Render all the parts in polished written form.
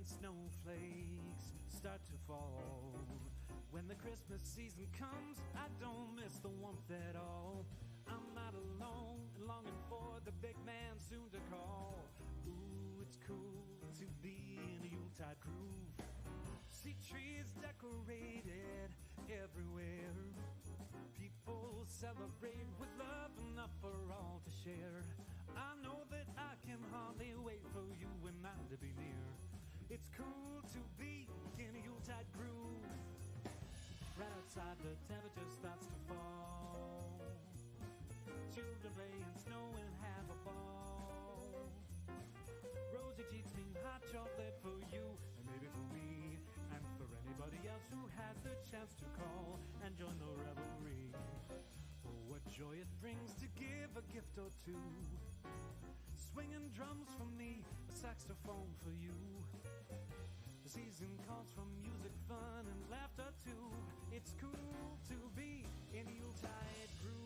and snowflakes start to fall. When the Christmas season comes, I don't miss the warmth at all. I'm not alone and longing for the big man soon to call. Ooh, it's cool to be in a Yuletide groove. See trees decorated everywhere. People celebrate with love enough for all to share. I know that I can hardly wait for you and mine to be near. It's cool to be in a Yuletide groove. Right outside the temperature starts to fall. Children play in snow and have a ball. Rosie cheeks mean hot chocolate for you and maybe for me and for anybody else who has the chance to call and join the revelry. Oh, what joy it brings to give a gift or two. Swinging drums for me, a saxophone for you. The season calls for music, fun, and laughter too. It's cool to be in a Yuletide groove.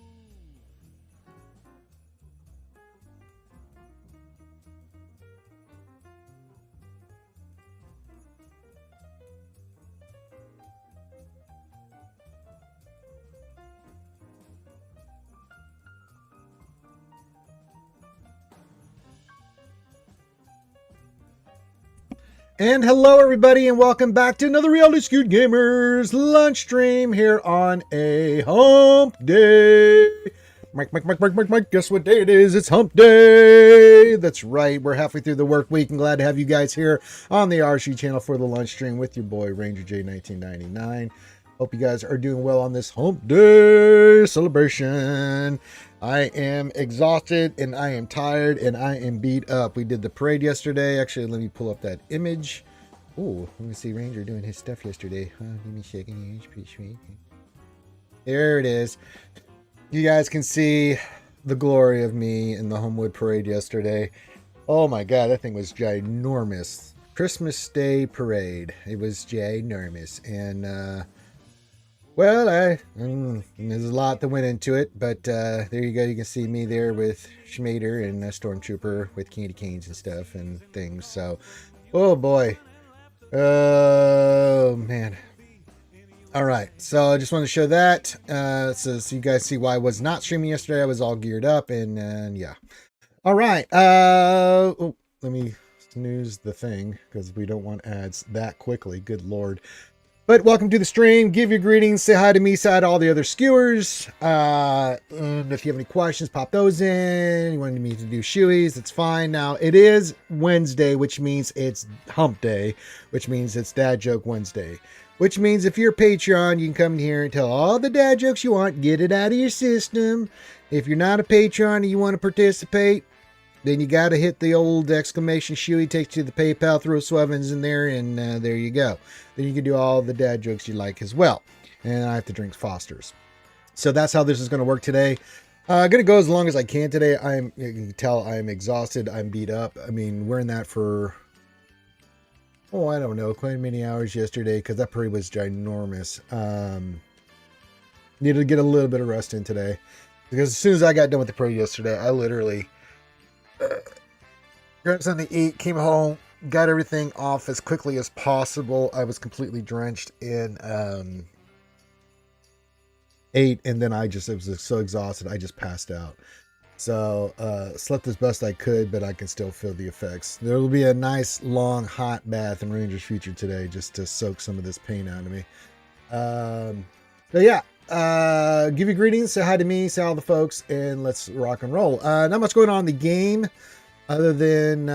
And hello, everybody, and welcome back to another Reality Skewed Gamers lunch stream here on a hump day. Mike, guess what day it is? It's hump day. That's right. We're halfway through the work week and glad to have you guys here on the RC channel for the lunch stream with your boy, Ranger J 1999. Hope you guys are doing well on this hump day celebration. I am exhausted and I am tired and I am beat up. We did the parade yesterday. Actually, let me pull up that image. Oh, let me see Ranger doing his stuff yesterday. Give me a second. It's pretty sweet. There it is. You guys can see the glory of me in the Homewood Parade yesterday. Oh my God, that thing was ginormous. Christmas Day Parade. It was ginormous. And, well, there's a lot that went into it, but there you go. You can see me there with Schmader and a Stormtrooper with candy canes and stuff and things. So, oh boy. Oh, man. All right. So I just want to show that. So you guys see why I was not streaming yesterday. I was all geared up and yeah. All right. Oh, let me snooze the thing because we don't want ads that quickly. Good Lord. But welcome to the stream. Give your greetings. Say hi to me. Say hi to all the other skewers. And if you have any questions, pop those in. You wanted me to do shoeies, it's fine. Now, it is Wednesday, which means it's hump day, which means it's Dad Joke Wednesday. Which means if you're a Patreon, you can come here and tell all the dad jokes you want. Get it out of your system. If you're not a Patreon and you want to participate, then you got to hit the old exclamation shoey, takes you to the PayPal, throw Swevens in there, and there you go. Then you can do all the dad jokes you like as well. And I have to drink Foster's. So that's how this is going to work today. I'm going to go as long as I can today. You can tell I'm exhausted. I'm beat up. I mean, we're in that for, I don't know, quite many hours yesterday because that parade was ginormous. Needed to get a little bit of rest in today. Because as soon as I got done with the parade yesterday, I literally grabbed something to eat, came home, got everything off as quickly as possible. I was completely drenched in ate, and then I was so exhausted I just passed out. So slept as best I could, but I can still feel the effects. There will be a nice long hot bath in Ranger's Future today just to soak some of this pain out of me. So yeah, give you greetings, say hi to me, say all the folks, and let's rock and roll. Not much going on in the game other than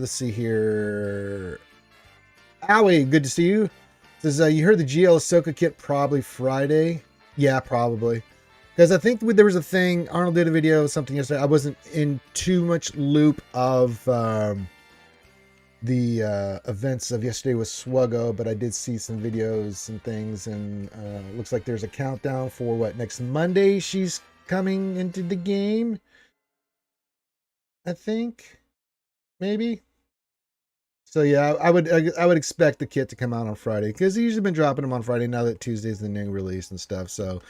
let's see here. Owie, good to see you. Says you heard the GL Ahsoka kit probably Friday. Yeah, probably. Because I think there was a thing, Arnold did a video or something yesterday. I wasn't in too much loop of the events of yesterday with SWGOH, but I did see some videos and things, and looks like there's a countdown for next Monday she's coming into the game. I think, maybe. So yeah, I would expect the kit to come out on Friday because he's usually been dropping them on Friday now that Tuesday's the new release and stuff. So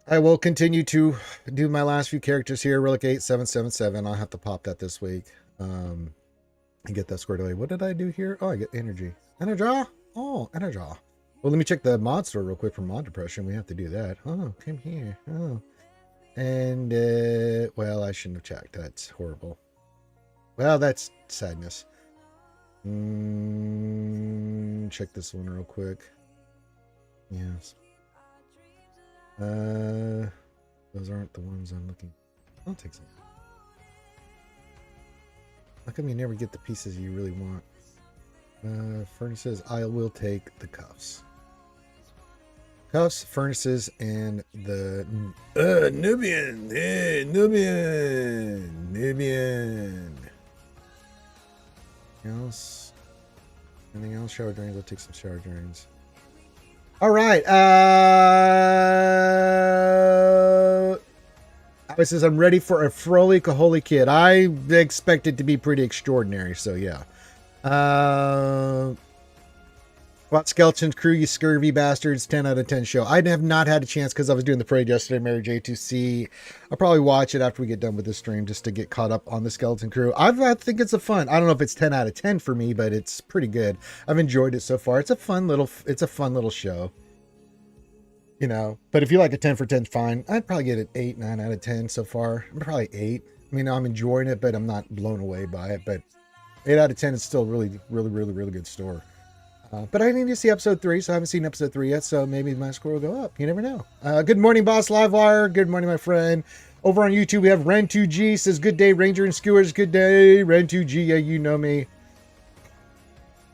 I will continue to do my last few characters here. Relic 8777. I'll have to pop that this week. I get that squared away. What did I do here? Oh, I get energy. Energy? Oh, energy. Well, let me check the mod store real quick for mod depression. We have to do that. Oh, come here. Oh. And, well, I shouldn't have checked. That's horrible. Well, that's sadness. Check this one real quick. Yes. Those aren't the ones I'm looking. I'll take some. How come you never get the pieces you really want? Furnaces, I will take the cuffs. Cuffs, furnaces, and the Nubian. Hey, Nubian. Nubian. Anything else? Anything else? Shower drains. I'll take some shower drains. All right. It says I'm ready for a frolic holy kid. I expect it to be pretty extraordinary. So yeah. What Skeleton Crew, you scurvy bastards, 10 out of 10 show. I have not had a chance because I was doing the parade yesterday, Mary J, to see. I'll probably watch it after we get done with this stream just to get caught up on the Skeleton Crew. I think it's a fun. I don't know if it's 10 out of 10 for me, but it's pretty good. I've enjoyed it so far. It's a fun little show. You know, but if you like a 10 for 10, fine. I'd probably get it 8, 9 out of 10 so far. I'm probably 8. I mean, I'm enjoying it, but I'm not blown away by it. But 8 out of 10 is still really good store. But I need to see episode 3, so I haven't seen episode 3 yet, so maybe my score will go up. You never know. Good morning, Boss Livewire. Good morning, my friend. Over on YouTube, we have Ren2G says, good day, Ranger and Skewers. Good day, Ren2G. Yeah, you know me.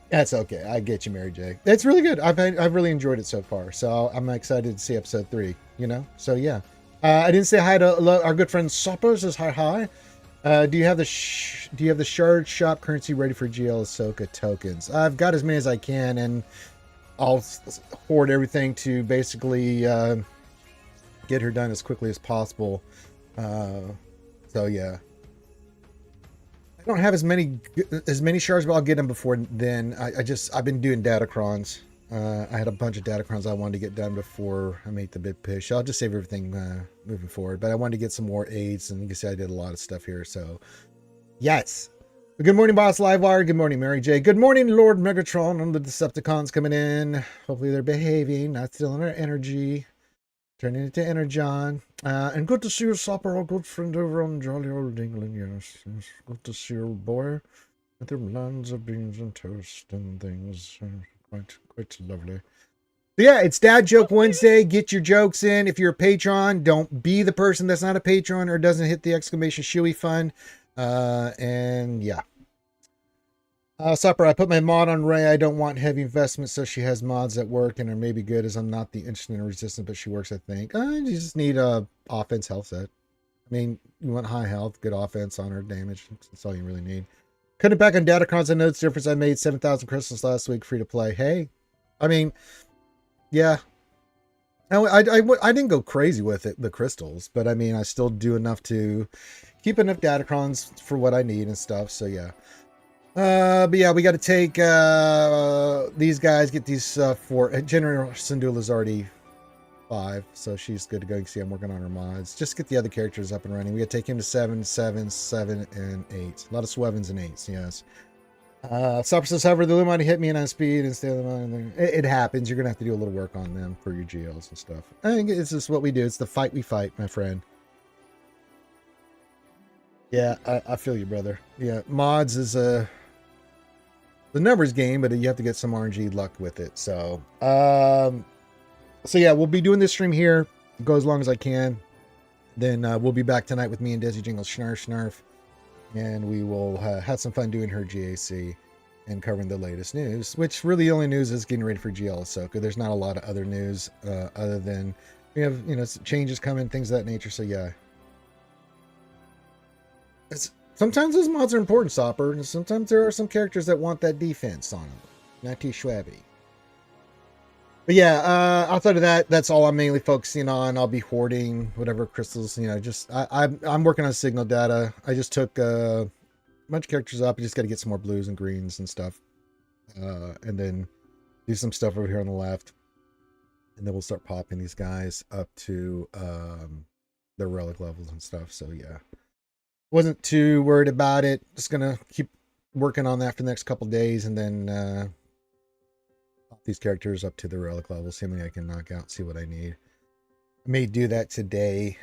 That's okay. I get you, Mary J. It's really good. I've really enjoyed it so far, so I'm excited to see episode 3, you know? So, yeah. I didn't say hi to our good friend Sopper. Says hi. Do you have the shard shop currency ready for GL Ahsoka tokens? I've got as many as I can, and I'll hoard everything to basically get her done as quickly as possible. So yeah, I don't have as many shards, but I'll get them before then. I've been doing datacrons. I had a bunch of datacrons I wanted to get done before I made the big push. I'll just save everything moving forward. But I wanted to get some more aids, and you can see I did a lot of stuff here. So, yes. Good morning, Boss Livewire. Good morning, Mary J. Good morning, Lord Megatron and the Decepticons coming in. Hopefully they're behaving, not stealing our energy. Turning it to Energon. And good to see you, Sopper, our good friend over on Jolly Old England. Yes. Good to see you, boy. With their lands of beans and toast and things. Quite lovely. But yeah, it's Dad Joke Wednesday. Get your jokes in. If you're a patron, don't be the person that's not a patron or doesn't hit the exclamation Shuey fun. And yeah. Supper, I put my mod on Ray. I don't want heavy investment, so she has mods that work and are maybe good, as I'm not the instant and resistant, but she works, I think. You just need a offense health set. I mean, you want high health, good offense on her damage. That's all you really need. Cutting back on datacrons, I know it's difference. I made 7,000 crystals last week, free to play. Hey, I mean, yeah. I didn't go crazy with it, the crystals, but I mean, I still do enough to keep enough datacrons for what I need and stuff. So yeah. But yeah, we got to take these guys, get these 4. General Syndulla's already 5, so she's good to go. You can see I'm working on her mods. Just get the other characters up and running. We got to take him to 7, 7, 7, and 8. A lot of 7s and 8s, yes. Stopper says, however, the Illuminati hit me and on speed and stay on the line. It happens. You're going to have to do a little work on them for your GLs and stuff. I think it's just what we do. It's the fight we fight, my friend. Yeah, I feel you, brother. Yeah, mods is the numbers game, but you have to get some RNG luck with it. So, so yeah, we'll be doing this stream here. Go as long as I can. Then we'll be back tonight with me and Desi Jingle Snarf. And we will have some fun doing her GAC and covering the latest news. Which really the only news is getting ready for GL Ahsoka. There's not a lot of other news other than we have, changes coming, things of that nature. So yeah. Sometimes those mods are important, Sopper. And sometimes there are some characters that want that defense on them. Not too shabby. But yeah, outside of that, that's all I'm mainly focusing on. I'll be hoarding whatever crystals, I'm working on signal data. I just took a bunch of characters up. I just got to get some more blues and greens and stuff. And then do some stuff over here on the left. And then we'll start popping these guys up to their relic levels and stuff. So yeah. Wasn't too worried about it. Just going to keep working on that for the next couple days, and then these characters up to the relic level. See how many I can knock out. See what I need. I may do that today.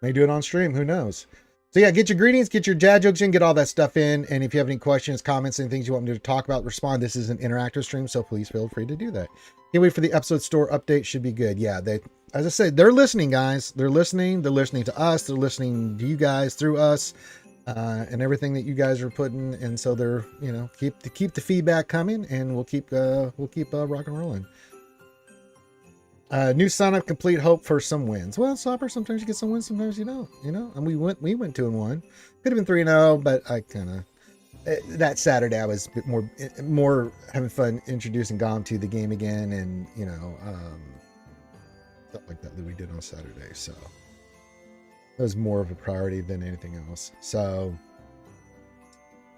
May do it on stream. Who knows? So yeah, get your greetings, get your dad jokes in, get all that stuff in. And if you have any questions, comments, and things you want me to talk about, respond. This is an interactive stream, so please feel free to do that. Can't wait for the episode store update. Should be good. Yeah, they, as I said, they're listening, guys. They're listening. They're listening to us. They're listening to you guys through us, and everything that you guys are putting. And so they're, you know, keep the feedback coming, and we'll keep rock and rolling. New sign up, complete hope for some wins. Well, Sopper, sometimes you get some wins, sometimes you don't. You know, and we went 2-1. Could have been 3-0, but I kind of that Saturday I was a bit more having fun introducing Gom to the game again, and you know, stuff like that we did on Saturday. So that was more of a priority than anything else. So,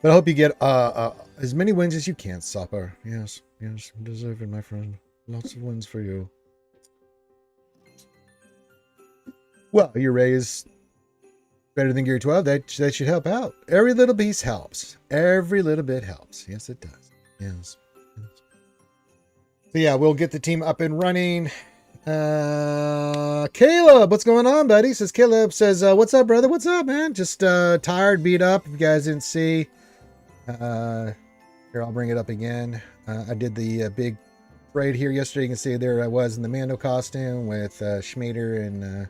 but I hope you get as many wins as you can, Sopper. Yes, deserve it, my friend. Lots of wins for you. Well, your raise better than Gear 12. That should help out. Every little piece helps. Every little bit helps. Yes, it does. Yes. So yeah, we'll get the team up and running. Caleb, what's going on, buddy? Caleb says, what's up, brother? What's up, man? Just tired, beat up. If you guys didn't see, here, I'll bring it up again. I did the big parade here yesterday. You can see there I was in the Mando costume with Schmader and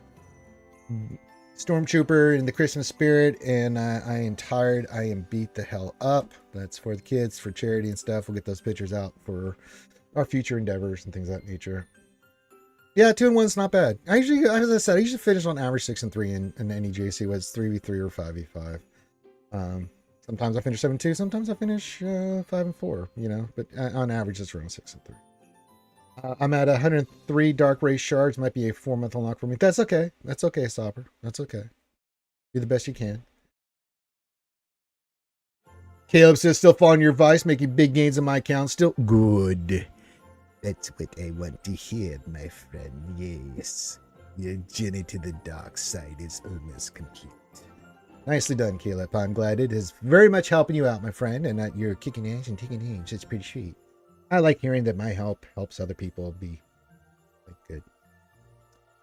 Stormtrooper in the Christmas spirit, and I am tired. I am beat the hell up. That's for the kids, for charity and stuff. We'll get those pictures out for our future endeavors and things of that nature. Yeah, 2-1's not bad. I usually, as I said, I usually finish on average 6-3 in any JC, was 3v3 or 5v5. Sometimes I finish 7-2, sometimes I finish 5-4, you know, but on average it's around 6-3. I'm at 103 Dark Ray shards. Might be a 4-month unlock for me. That's okay. That's okay, Sopper. That's okay. Do the best you can. Caleb says, still following your advice, making big gains in my account. Still good. That's what I want to hear, my friend. Yes. Your journey to the dark side is almost complete. Nicely done, Caleb. I'm glad it is very much helping you out, my friend, and that you're kicking ass and taking names. It's pretty sweet. I like hearing that my help helps other people be good.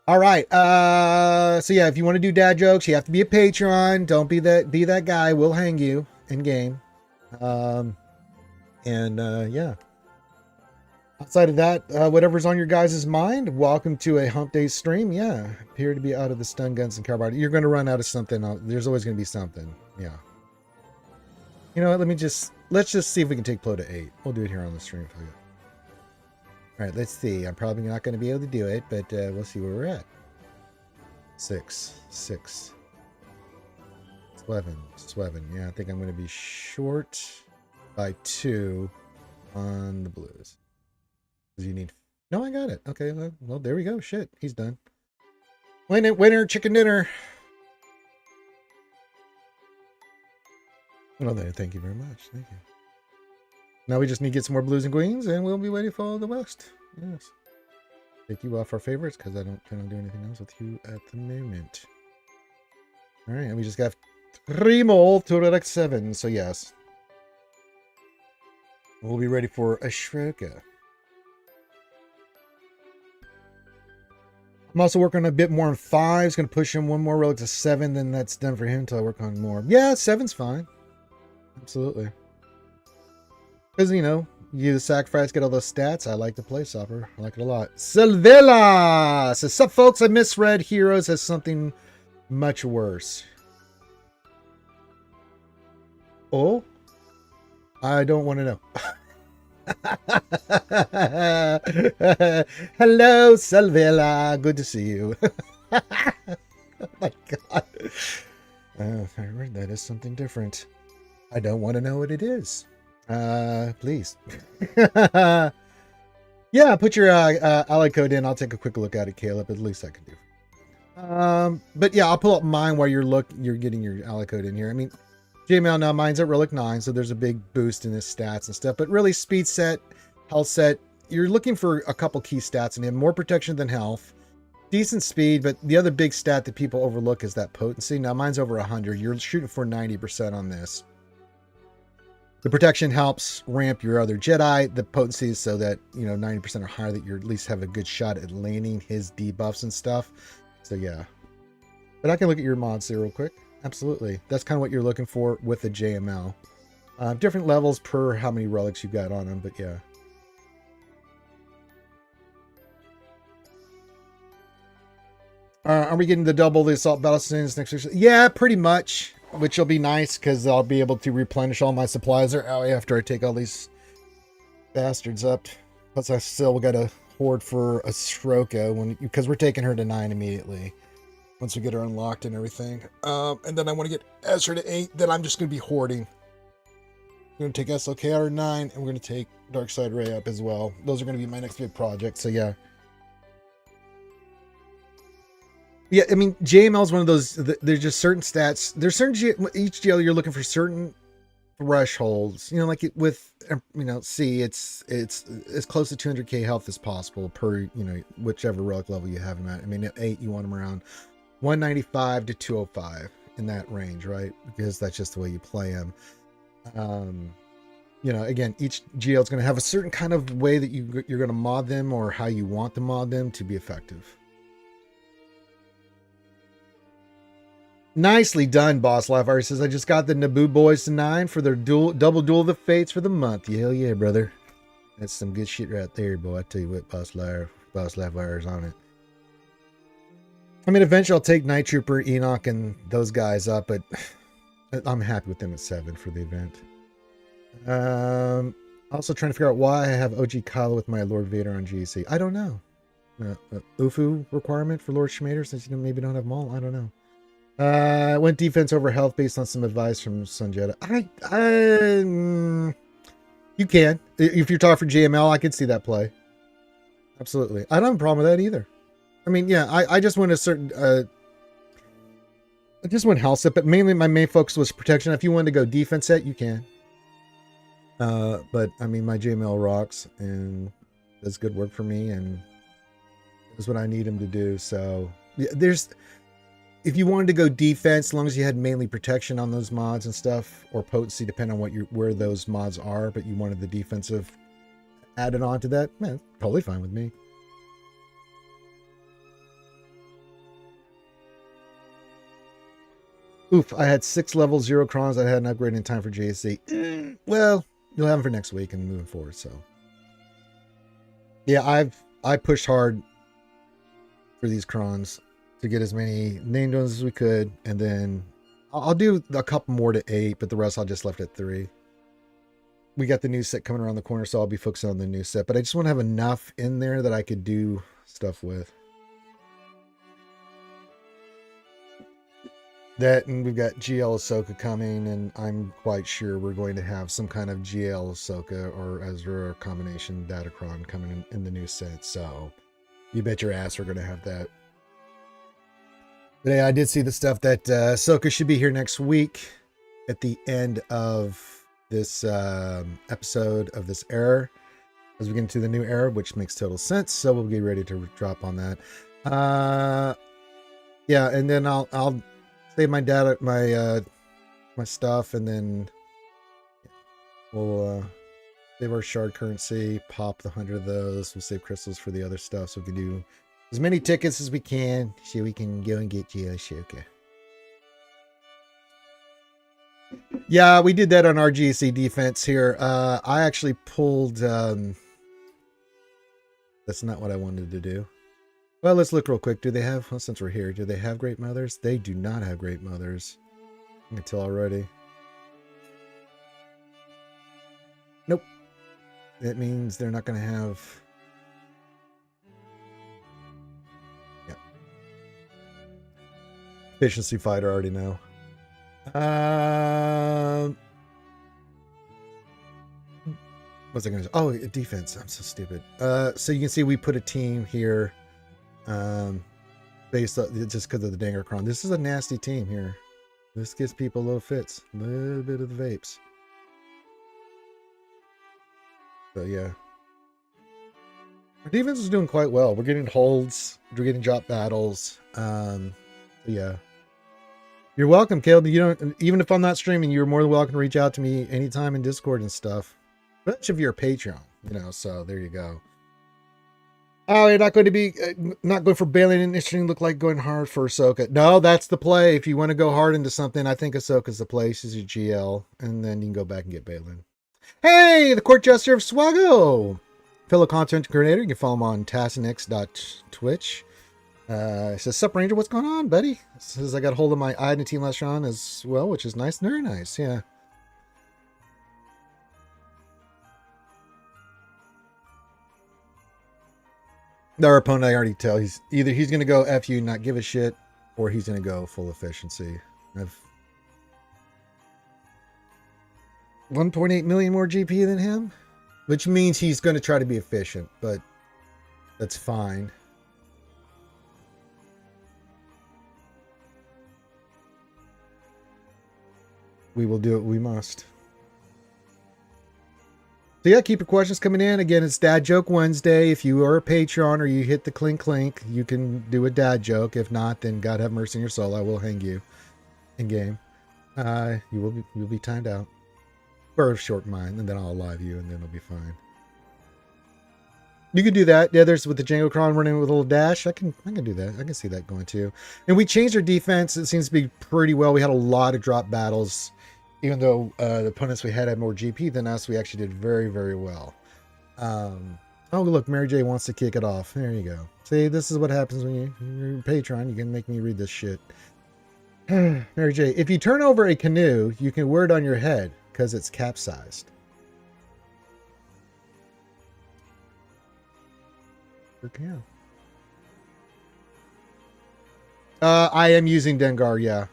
All right. So yeah, if you want to do dad jokes, you have to be a Patreon. Don't be that guy. We'll hang you in game. Yeah. Outside of that, whatever's on your guys' mind, welcome to a Hump Day stream. Yeah. Appear to be out of the stun guns and carbide. You're going to run out of something. There's always going to be something. Yeah. You know what? Let's just see if we can take Plo to 8. We'll do it here on the stream for you. All right, let's see. I'm probably not going to be able to do it, but we'll see where we're at. 6. 11. Yeah, I think I'm going to be short by 2 on the blues. You need... No, I got it. Okay, well, there we go. Shit, he's done. Winner, chicken dinner. Well, then, thank you very much. Thank you. Now we just need to get some more blues and queens, and we'll be waiting for the West. Yes. Take you off our favorites, because I don't plan on doing anything else with you at the moment. All right, and we just got 3 more to Relic 7, so yes. We'll be ready for Ashoka. I'm also working a bit more on 5. It's going to push him 1 more relic to 7, then that's done for him until I work on more. Yeah, 7's fine. Absolutely. Because, you know, you do the sacrifice, get all those stats. I like the play, Sopper. I like it a lot. Silvela says, sup, folks? I misread Heroes as something much worse. Oh? I don't want to know. Hello, Silvela. Good to see you. Oh my God. I heard that is something different. I don't want to know what it is. Please. Yeah, put your ally code in. I'll take a quick look at it, Caleb. At least I can do. But yeah, I'll pull up mine while you're getting your ally code in here. I mean, JML now mine's at Relic 9, so there's a big boost in his stats and stuff. But really, speed set, health set, you're looking for a couple key stats in him. More protection than health. Decent speed, but the other big stat that people overlook is that potency. Now mine's over 100. You're shooting for 90% on this. The protection helps ramp your other Jedi. The potency is so that, 90% or higher, that you at least have a good shot at landing his debuffs and stuff. So yeah. But I can look at your mods here real quick. Absolutely. That's kind of what you're looking for with the JML. Different levels per how many relics you've got on them, but yeah. Are we getting the double the assault battle scenes next week? Yeah, pretty much. Which will be nice because I'll be able to replenish all my supplies after I take all these bastards up. Plus, I still got to hoard for a Stroka because we're taking her to 9 immediately once we get her unlocked and everything. And then I want to get Ezra to 8. Then I'm just going to be hoarding. We're going to take SLK out of 9, and we're going to take Darkside Ray up as well. Those are going to be my next big project. So yeah. Yeah, I mean, JML is one of those, there's just certain stats. There's certain, each GL you're looking for certain thresholds. Like with, C, it's as close to 200k health as possible per, whichever relic level you have them at. I mean, at 8, you want them around 195 to 205 in that range, right? Because that's just the way you play them. Again, each GL is going to have a certain kind of way that you're going to mod them or how you want to mod them to be effective. Nicely done, Boss Lafire. He says, I just got the Naboo boys to 9 for their double duel of the fates for the month. Hell yeah, brother. That's some good shit right there, boy. I tell you what, Boss Lafire is on it. I mean, eventually I'll take Night Trooper, Enoch, and those guys up, but I'm happy with them at 7 for the event. Also trying to figure out why I have OG Kylo with my Lord Vader on GC. I don't know. UFU requirement for Lord Schmader, since you maybe don't have them all. I don't know. Went defense over health based on some advice from Sun Jedi. You can. If you're talking for JML, I could see that play. Absolutely. I don't have a problem with that either. I mean, yeah, I just went a certain, I just went health set, but mainly my main focus was protection. If you wanted to go defense set, you can. But I mean, my JML rocks and does good work for me, and is what I need him to do. So yeah, if you wanted to go defense, as long as you had mainly protection on those mods and stuff, or potency, depending on where those mods are, but you wanted the defensive added on to that, man, totally fine with me. Oof, I had 6 level 0 crons. I had an upgrade in time for JSC. Well, you'll have them for next week and moving forward. So yeah, I pushed hard for these crons to get as many named ones as we could, and then I'll do a couple more to 8, but the rest I'll just left at 3. We got the new set coming around the corner, so I'll be focusing on the new set, but I just want to have enough in there that I could do stuff with. That, and we've got GL Ahsoka coming, and I'm quite sure we're going to have some kind of GL Ahsoka or Ezra combination Datacron coming in the new set, so you bet your ass we're going to have that. But yeah, I did see the stuff that Ahsoka should be here next week at the end of this episode of this era, as we get into the new era, which makes total sense. So we'll get ready to drop on that. Yeah, and then I'll save my data, my stuff, and then we'll save our shard currency, pop the 100 of those. We'll save crystals for the other stuff, so we can do as many tickets as we can, so we can go and get you a Ahsoka. Yeah, we did that on our GC defense here. I actually pulled... that's not what I wanted to do. Well, let's look real quick. Do they have... Well, since we're here, do they have Great Mothers? They do not have Great Mothers. I can tell already. Nope. That means they're not going to have... Efficiency fighter, already know. What's I going to say? Oh, defense. I'm so stupid. So you can see we put a team here based on, just because of the Dangercron. This is a nasty team here. This gives people little fits. A little bit of the vapes. So yeah. Our defense is doing quite well. We're getting holds. We're getting drop battles. Yeah. You're welcome, Caleb. You don't, even if I'm not streaming, you're more than welcome to reach out to me anytime in Discord and stuff. Especially if you're a Patreon, you know. So there you go. Oh, you're not going to be not going for Bailey and Ishing. Look like going hard for Ahsoka. No, that's the play. If you want to go hard into something, I think Ahsoka's the play. She's your GL, and then you can go back and get Balin. Hey, the Court Jester of SWGOH, fellow content creator. You can follow him on tassinx.twitch. Says, Sup Ranger, what's going on, buddy? Says I got a hold of my Iden team last round as well, which is nice. Very nice, yeah. Our opponent, I already tell, he's going to go F you, not give a shit, or he's going to go full efficiency. I've 1.8 million more GP than him, which means he's going to try to be efficient, but that's fine. We will do what we must. So yeah, keep your questions coming in. Again, it's Dad Joke Wednesday. If you are a Patreon or you hit the clink clink, you can do a dad joke. If not, then God have mercy on your soul. I will hang you in game. You'll be timed out for a short mind, and then I'll live you, and then it'll be fine. You can do that. Yeah, there's with the Django Cron running with a little dash. I can do that. I can see that going too. And we changed our defense. It seems to be pretty well. We had a lot of drop battles. Even though the opponents we had more GP than us, we actually did very, very well. Oh, look, Mary J wants to kick it off. There you go. See, this is what happens when you're a Patreon. You can make me read this shit. Mary J, if you turn over a canoe, you can wear it on your head because it's capsized. Okay. I am using Dengar, yeah.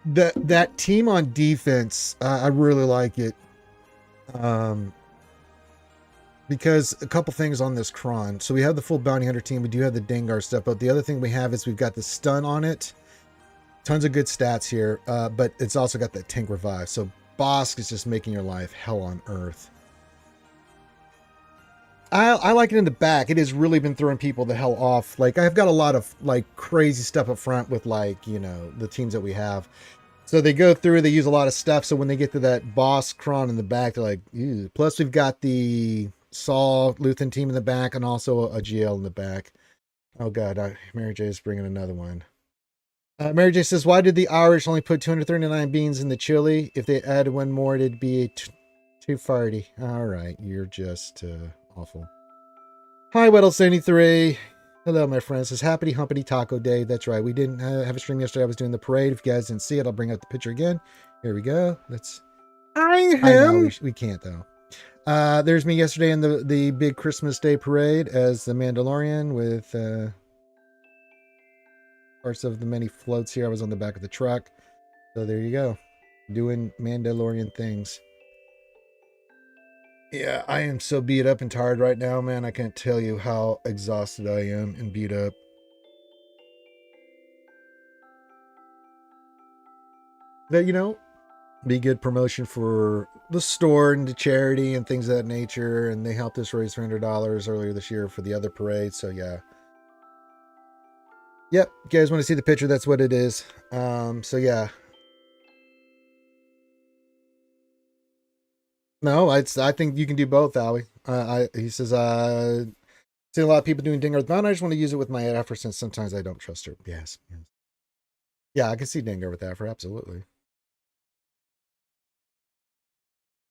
That team on defense, I really like it. Because a couple things on this Kron. So we have the full bounty hunter team. We do have the Dengar stuff, but the other thing we have is we've got the stun on it. Tons of good stats here, but it's also got that tank revive. So Bosk is just making your life hell on earth. I like it in the back. It has really been throwing people the hell off. Like, I've got a lot of like crazy stuff up front with, like, you know, the teams that we have. So they go through, they use a lot of stuff. So when they get to that boss Kron in the back, they're like, ew. Plus we've got the Saul Luthen team in the back and also a GL in the back. Oh God, Mary J is bringing another one. Mary J says, why did the Irish only put 239 beans in the chili? If they added one more, it'd be 240. All right, you're just awful. Hi, Weddle73. Hello, my friends. It's Happy Humpity Taco Day. That's right. We didn't have a stream yesterday. I was doing the parade. If you guys didn't see it, I'll bring up the picture again. Here we go. I know we can't though. There's me yesterday in the big Christmas Day parade as the Mandalorian with parts of the many floats here. I was on the back of the truck. So there you go. Doing Mandalorian things. Yeah, I am so beat up and tired right now, man. I can't tell you how exhausted I am and beat up. But, you know, be good promotion for the store and the charity and things of that nature. And they helped us raise $300 earlier this year for the other parade. So, yeah. Yep, you guys want to see the picture? That's what it is. So, yeah. No, I think you can do both, Howie. He says, see a lot of people doing Dengar with Bound. I just want to use it with my Afro since sometimes I don't trust her. Yes. Yeah, I can see Dengar with Afro, absolutely.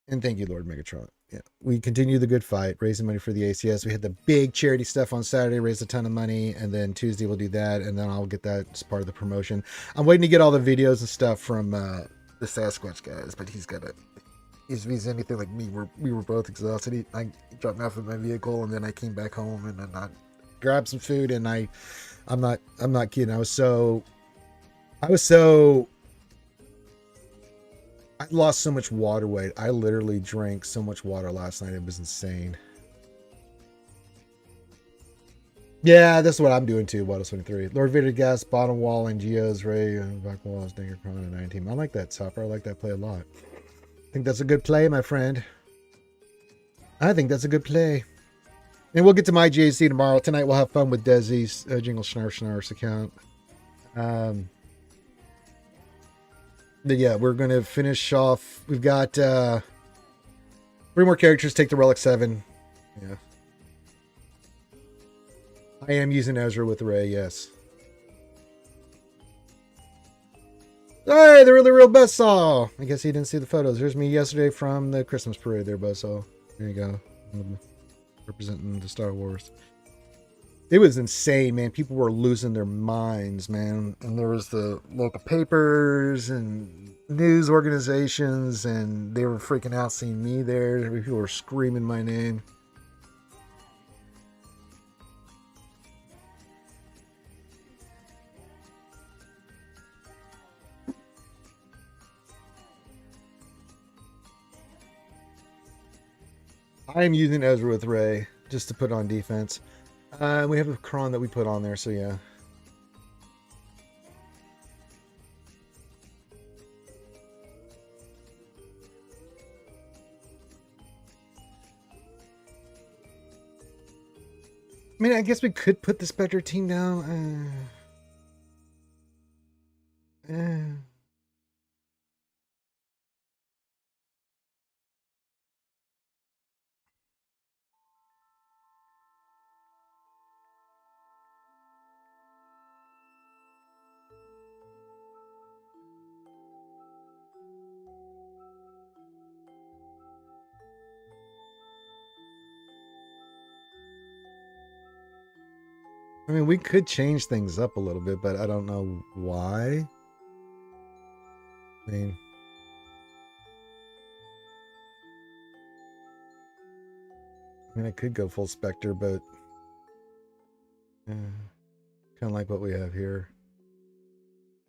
And thank you, Lord Megatron. Yeah, we continue the good fight, raising money for the ACS. We had the big charity stuff on Saturday, raised a ton of money, and then Tuesday we'll do that, and then I'll get that as part of the promotion. I'm waiting to get all the videos and stuff from the Sasquatch guys, but he's got it. If he's anything like me, we were both exhausted. I dropped me off at my vehicle, and then I came back home, and then I grabbed some food, and I'm not kidding. I lost so much water weight. I literally drank so much water last night. It was insane. Yeah, that's what I'm doing too. Water 23. Lord Vader Gas, bottom wall, and Geo's Ray, back wall is Dinger Crown and 19. I like that, Topper. I like that play a lot. I think that's a good play, my friend. I think that's a good play. And we'll get to my JC tomorrow. Tonight we'll have fun with Desi's Jingle Snarf Snarf's account. But yeah, we're going to finish off. We've got 3 more characters. Take the Relic 7. Yeah. I am using Ezra with Ray, yes. Hey, the really real Buzzsaw. I guess he didn't see the photos. Here's me yesterday from the Christmas parade there, Buzzsaw. There you go. Representing the Star Wars. It was insane, man. People were losing their minds, man. And there was the local papers and news organizations, and they were freaking out seeing me there. People were screaming my name. I am using Ezra with Ray just to put on defense. We have a cron that we put on there, so yeah. I mean, I guess we could put the Spectre team down. I mean, we could change things up a little bit, but I don't know why. I mean, I could go full Spectre, but kind of like what we have here.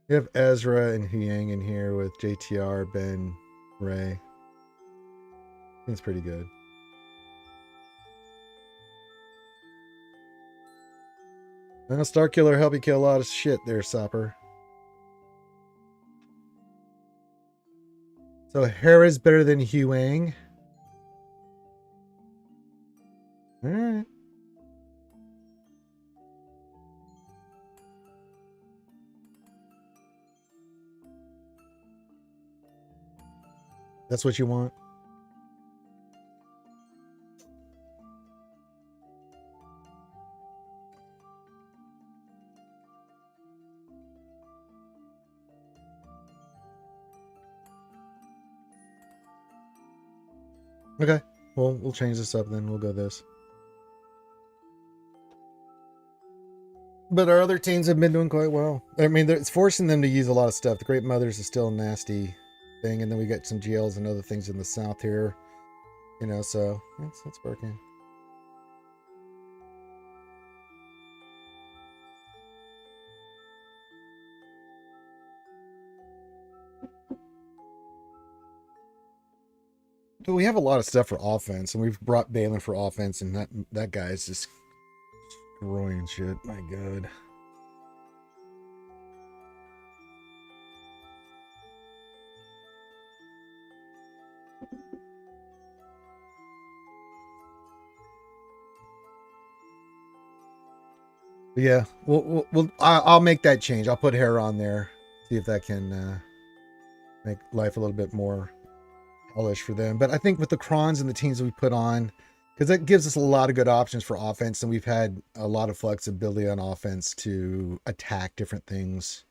We have Ezra and Huyang in here with JTR, Ben, Ray. I think it's pretty good. Now, Starkiller help you kill a lot of shit there, Sopper. So Hera's better than Huyang. Alright. That's what you want? Okay. Well, we'll change this up then. We'll go this. But our other teams have been doing quite well. I mean, it's forcing them to use a lot of stuff. The Great Mothers is still a nasty thing. And then we got some GLs and other things in the south here. You know, so it's working. But we have a lot of stuff for offense, and we've brought Balin for offense, and that guy is just destroying shit. My God. Yeah, I'll make that change. I'll put Hera on there, see if that can make life a little bit more hellish for them. But I think with the crons and the teams that we put on, because that gives us a lot of good options for offense, and we've had a lot of flexibility on offense to attack different things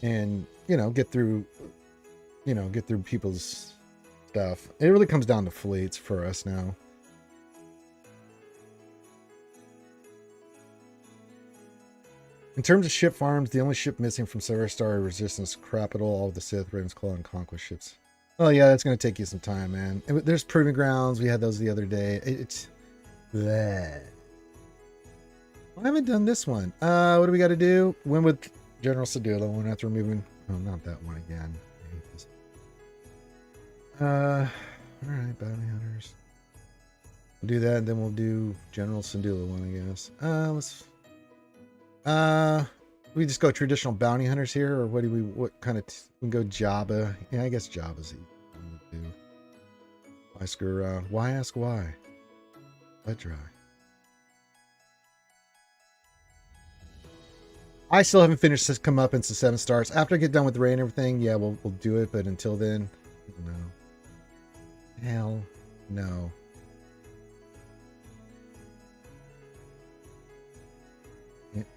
and, you know, get through people's stuff. It really comes down to fleets for us now. In terms of ship farms, the only ship missing from Sarah Star Resistance, Capital, all of the Sith, Raven's Claw, and Conquest ships. Oh yeah, that's going to take you some time, man. There's Proving Grounds. We had those the other day. It's... bleh. I haven't done this one. What do we got to do? Win with General Sedula. One after removing... oh, not that one again. Alright, Bounty Hunters. We'll do that, and then we'll do General Sedula one, I guess. We just go traditional bounty hunters here, or what kind of, we can go Jabba. Yeah, I guess Jabba's easy to do. Why screw around? Why ask why? Wet dry. I still haven't finished this comeuppance to 7 stars. After I get done with the raid and everything, yeah, we'll do it. But until then, no. Hell no. It.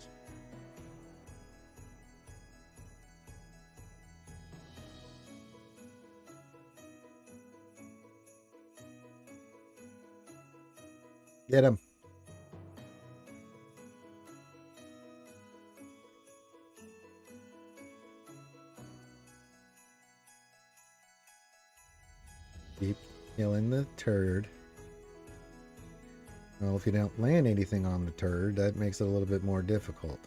Get him. Keep killing the turd. Well, if you don't land anything on the turd, that makes it a little bit more difficult.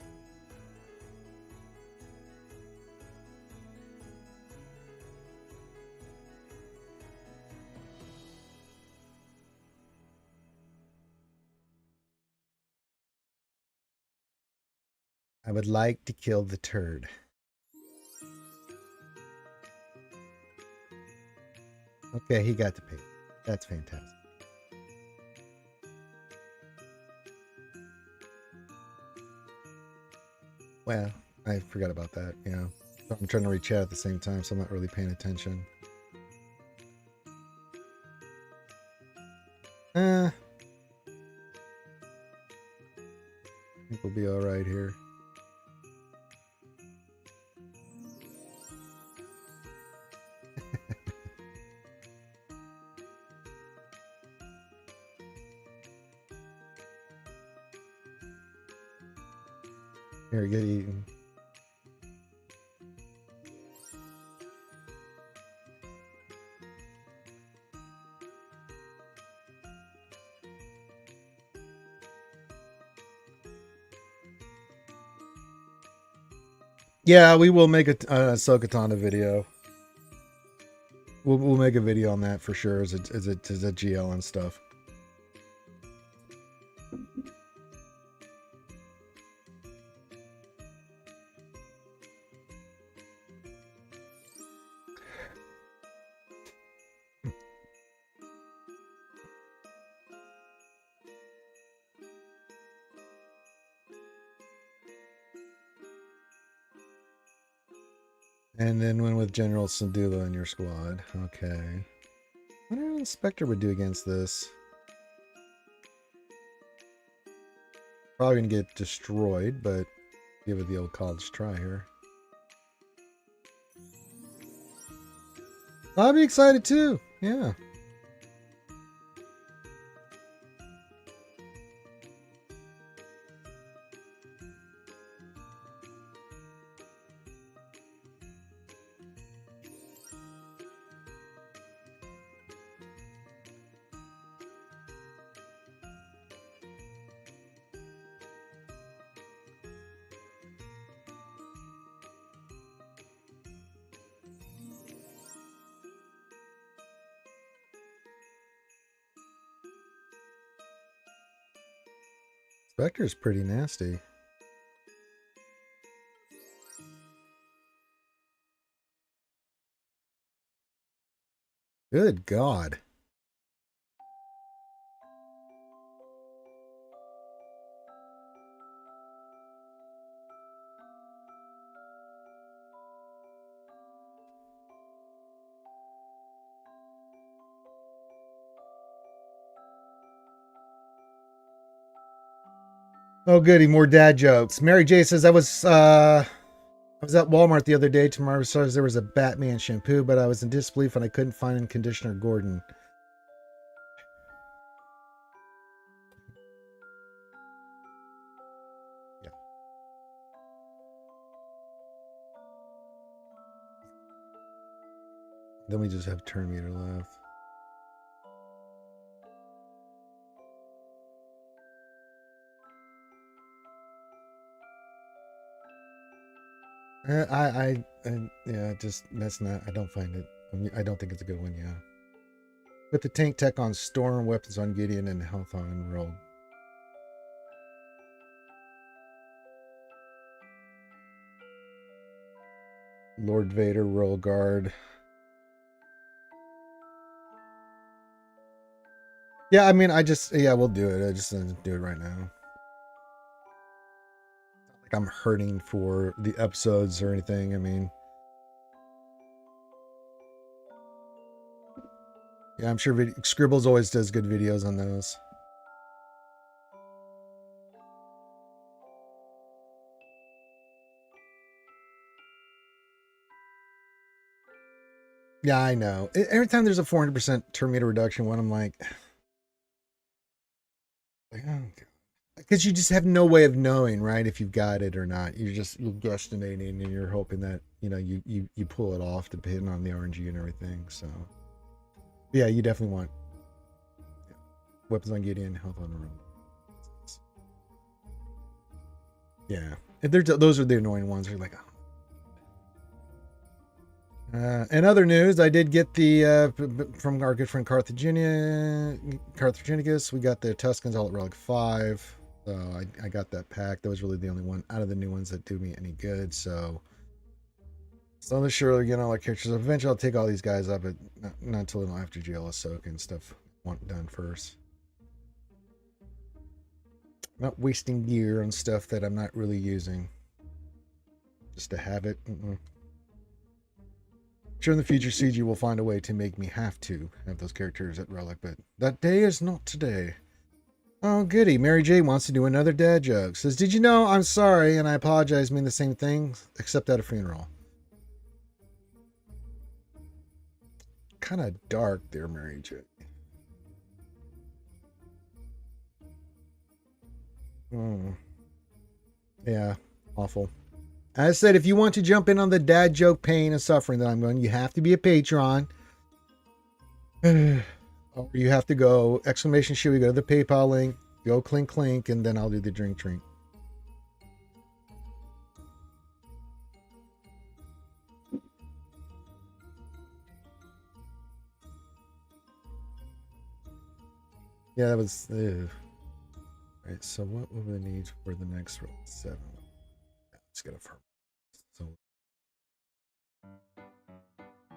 I would like to kill the turd. Okay, he got the pay. That's fantastic. Well, I forgot about that, yeah. I'm trying to read chat at the same time, so I'm not really paying attention. I think we'll be alright here. Here, get eaten. Yeah, we will make a Sokatana video. We'll make a video on that for sure as a GL and stuff. And then one with General Sandula in your squad. Okay. What do Inspector would do against this? Probably gonna get destroyed, but give it the old college try here. I'll be excited too. Yeah. Spectre's pretty nasty. Good God. Oh, goody, more dad jokes. Mary J says, I was at Walmart the other day. Tomorrow says there was a Batman shampoo, but I was in disbelief and I couldn't find in conditioner Gordon. Yeah. Then we just have turn meter left. Yeah, just that's not. I don't find it. I don't think it's a good one. Yeah. Put the tank tech on Storm, weapons on Gideon, and health on Rogue. Lord Vader, Royal Guard. Yeah, I mean, yeah, we'll do it. I just didn't do it right now. Like I'm hurting for the episodes or anything. I mean, yeah, I'm sure Scribbles always does good videos on those. Yeah, I know. Every time there's a 400% turn meter reduction one, I'm like, oh, because you just have no way of knowing, right, if you've got it or not. You're guesstimating and you're hoping that you pull it off depending on the RNG and everything. So yeah, you definitely want weapons on Gideon, health on the room. Yeah, if those are the annoying ones. You're like, oh. In other news, I did get the from our good friend Carthaginigus. We got the Tuscans all at Relic 5. So I got that pack. That was really the only one out of the new ones that do me any good. So slowly surely, like characters. Eventually I'll take all these guys up, but not until after GL Ahsoka and stuff want done first. Not wasting gear on stuff that I'm not really using. Just to have it. Sure, in the future, CG will find a way to make me have to have those characters at Relic, but that day is not today. Oh, goody. Mary J wants to do another dad joke. Says, did you know I'm sorry and I apologize mean the same thing, except at a funeral? Kind of dark there, Mary J. Yeah, awful. As I said, if you want to jump in on the dad joke pain and suffering that I'm going, you have to be a Patreon. Or you have to go, ! We go to the PayPal link, go clink clink, and then I'll do the drink. Yeah, that was... Right, so what will we need for the next roll? 7. Let's get a firm. So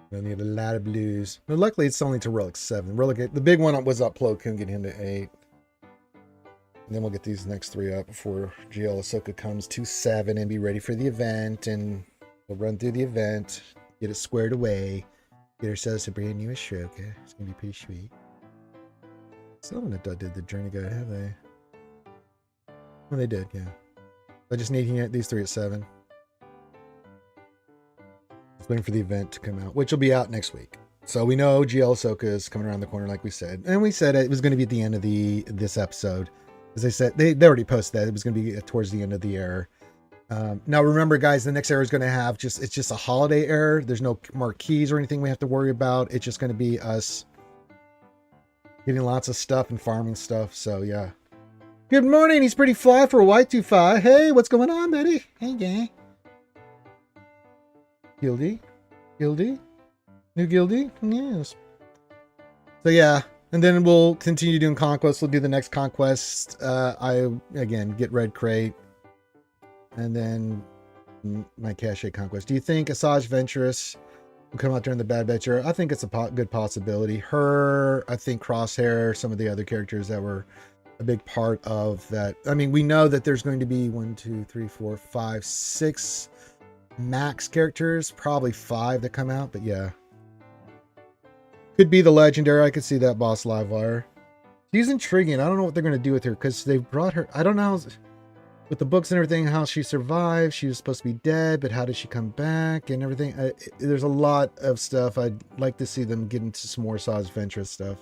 we'll need a lot of blues. But luckily, it's only to Relic 7. The big one was up Plo, couldn't get him to 8. And then we'll get these next 3 up before GL Ahsoka comes to 7 and be ready for the event. And we'll run through the event, get it squared away, get ourselves a brand new Ahsoka. It's going to be pretty sweet. Still haven't did the Journey Guide, have they? Well, they did, yeah. I just need these 3 at 7. Just waiting for the event to come out, which will be out next week. So we know GL Ahsoka is coming around the corner, like we said. And we said it was going to be at the end of this episode. As I said, they already posted that. It was going to be towards the end of the era. Now, remember, guys, the next era is going to have it's just a holiday era. There's no marquees or anything we have to worry about. It's just going to be us getting lots of stuff and farming stuff. So, yeah. Good morning. He's pretty fly for a Y25. Hey, what's going on, buddy? Hey, gang. Gildy? New Gildy? Yes. So, yeah. And then we'll continue doing conquests. We'll do the next conquest. Again, get Red Crate. And then my Cache conquest. Do you think Asajj Ventress will come out during the Bad Batch era? I think it's a good possibility. Her, I think Crosshair, some of the other characters that were a big part of that. I mean, we know that there's going to be 1, 2, 3, 4, 5, 6 max characters, probably 5 that come out, but yeah. Could be the legendary. I could see that boss Livewire. She's intriguing. I don't know what they're going to do with her because they brought her. I don't know with the books and everything how she survived. She was supposed to be dead, but how did she come back and everything? There's a lot of stuff. I'd like to see them get into some more Asajj Ventress stuff.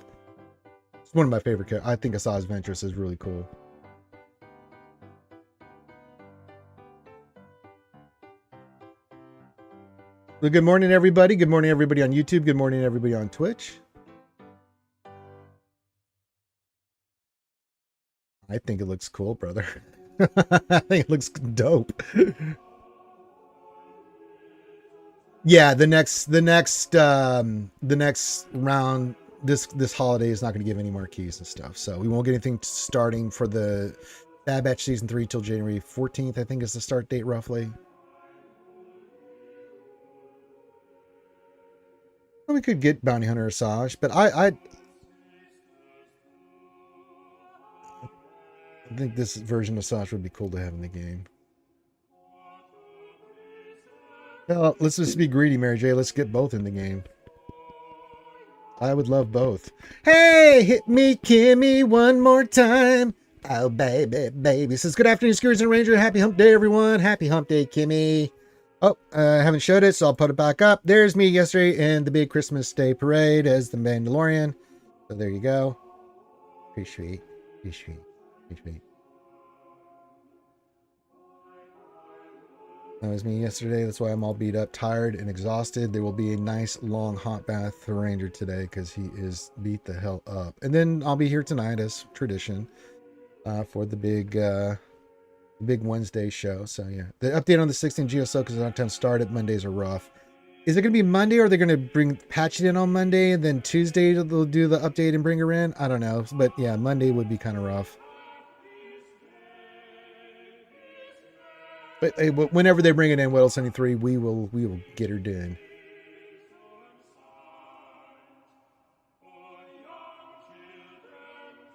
It's one of my favorite characters. I think Asajj Ventress is really cool. Well, good morning, everybody. Good morning, everybody on YouTube. Good morning, everybody on Twitch. I think it looks cool, brother. I think it looks dope. Yeah, the next round, this holiday is not going to give any more keys and stuff. So we won't get anything starting for the Bad Batch Season 3 till January 14th, I think is the start date roughly. We could get Bounty Hunter Asajj, but I I think this version of Sasha would be cool to have in the game. Well, let's just be greedy, Mary J. Let's get both in the game. I would love both. Hey, hit me, Kimmy, one more time. Oh, baby, baby. Says, good afternoon, Skiers and Ranger. Happy hump day, everyone. Happy hump day, Kimmy. Oh, I haven't showed it, so I'll put it back up. There's me yesterday in the big Christmas Day parade as the Mandalorian. So there you go. Pretty sweet. Pretty sweet. Pretty sweet. That was me yesterday. That's why I'm all beat up, tired, and exhausted. There will be a nice long hot bath for Ranger today because he is beat the hell up. And then I'll be here tonight as tradition for the big Wednesday show. So yeah, the update on the 16 GeoSoc is on time started. Mondays are rough. Is it going to be Monday or are they going to patch it in on Monday and then Tuesday they'll do the update and bring her in? I don't know. But yeah, Monday would be kind of rough. But hey, whenever they bring it in, Well 73, we will get her done.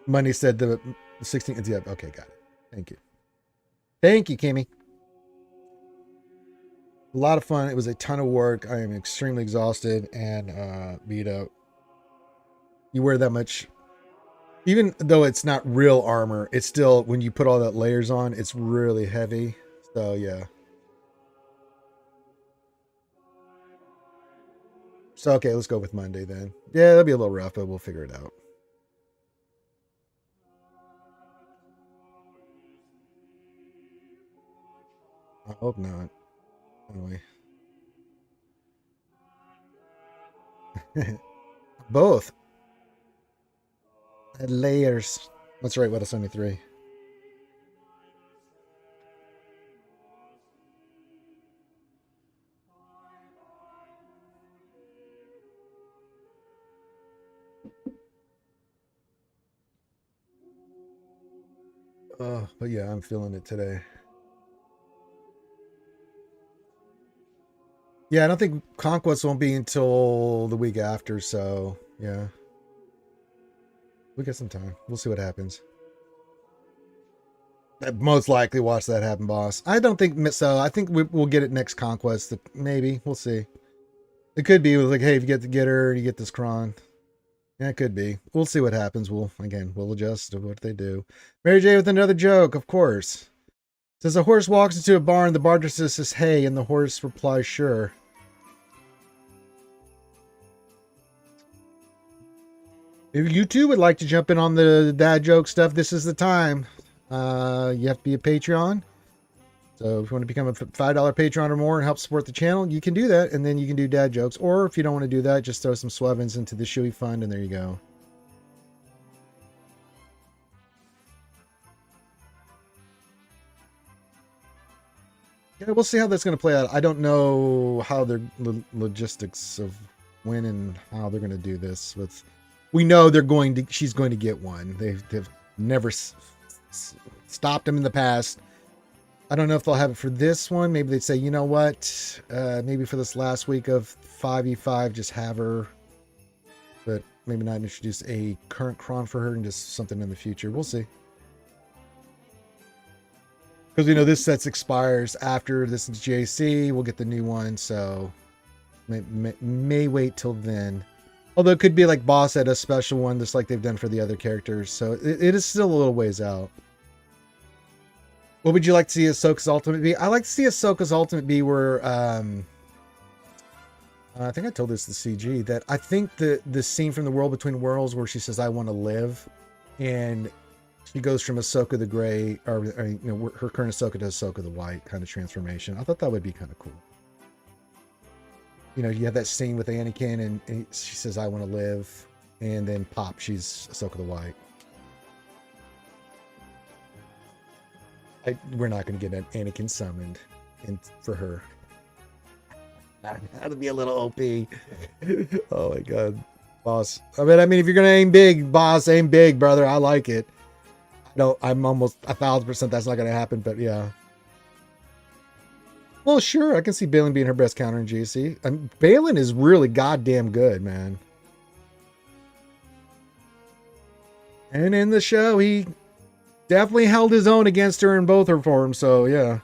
Monday said the 16th. Yeah, okay, got it. Thank you. Thank you, Kimmy. A lot of fun. It was a ton of work. I am extremely exhausted and beat up. You wear that much, even though it's not real armor, it's still, when you put all that layers on, it's really heavy. So yeah. So okay, let's go with Monday then. Yeah, that'll be a little rough, but we'll figure it out. I hope not. Anyway. Both. Layers. That's right, what a 73. But yeah, I'm feeling it today. Yeah, I don't think Conquest won't be until the week after, so yeah. We got some time. We'll see what happens. I'd most likely watch that happen, boss. I don't think so. I think we'll get it next Conquest. Maybe. We'll see. It could be like, hey, if you get to get her, you get this Kron. Yeah, it could be. We'll see what happens. We'll adjust to what they do. Mary J with another joke, of course. Says a horse walks into a barn, the bartender says, hey, and the horse replies, sure. If you too would like to jump in on the dad joke stuff, this is the time. You have to be a Patreon. So if you want to become a $5 Patreon or more and help support the channel, you can do that. And then you can do dad jokes. Or if you don't want to do that, just throw some swevins into the Shuey Fund and there you go. Yeah, we'll see how that's going to play out. I don't know how their logistics of when and how they're going to do this. We know she's going to get one. They've never stopped them in the past. I don't know if they'll have it for this one. Maybe they'd say, you know what? Maybe for this last week of 5v5, just have her. But maybe not introduce a current Kron for her and just something in the future. We'll see. Because we know this set expires after this is JC. We'll get the new one. So may wait till then. Although it could be like Boss at a special one, just like they've done for the other characters. So it is still a little ways out. What would you like to see Ahsoka's ultimate be? I like to see Ahsoka's ultimate be where, I think I told this to CG, that I think the scene from The World Between Worlds where she says, I want to live, and she goes from Ahsoka the Gray, or you know, her current Ahsoka to Ahsoka the White kind of transformation. I thought that would be kind of cool. You know, you have that scene with Anakin, and she says, I want to live, and then pop, she's Ahsoka the White. We're not going to get an Anakin summoned for her. That'll be a little OP. Oh my god, boss. I mean, if you're going to aim big, boss, aim big, brother. I like it. I'm almost 1,000% that's not going to happen, but yeah. Well, sure, I can see Balin being her best counter in GC. Balin is really goddamn good, man. And in the show, he definitely held his own against her in both her forms. So yeah.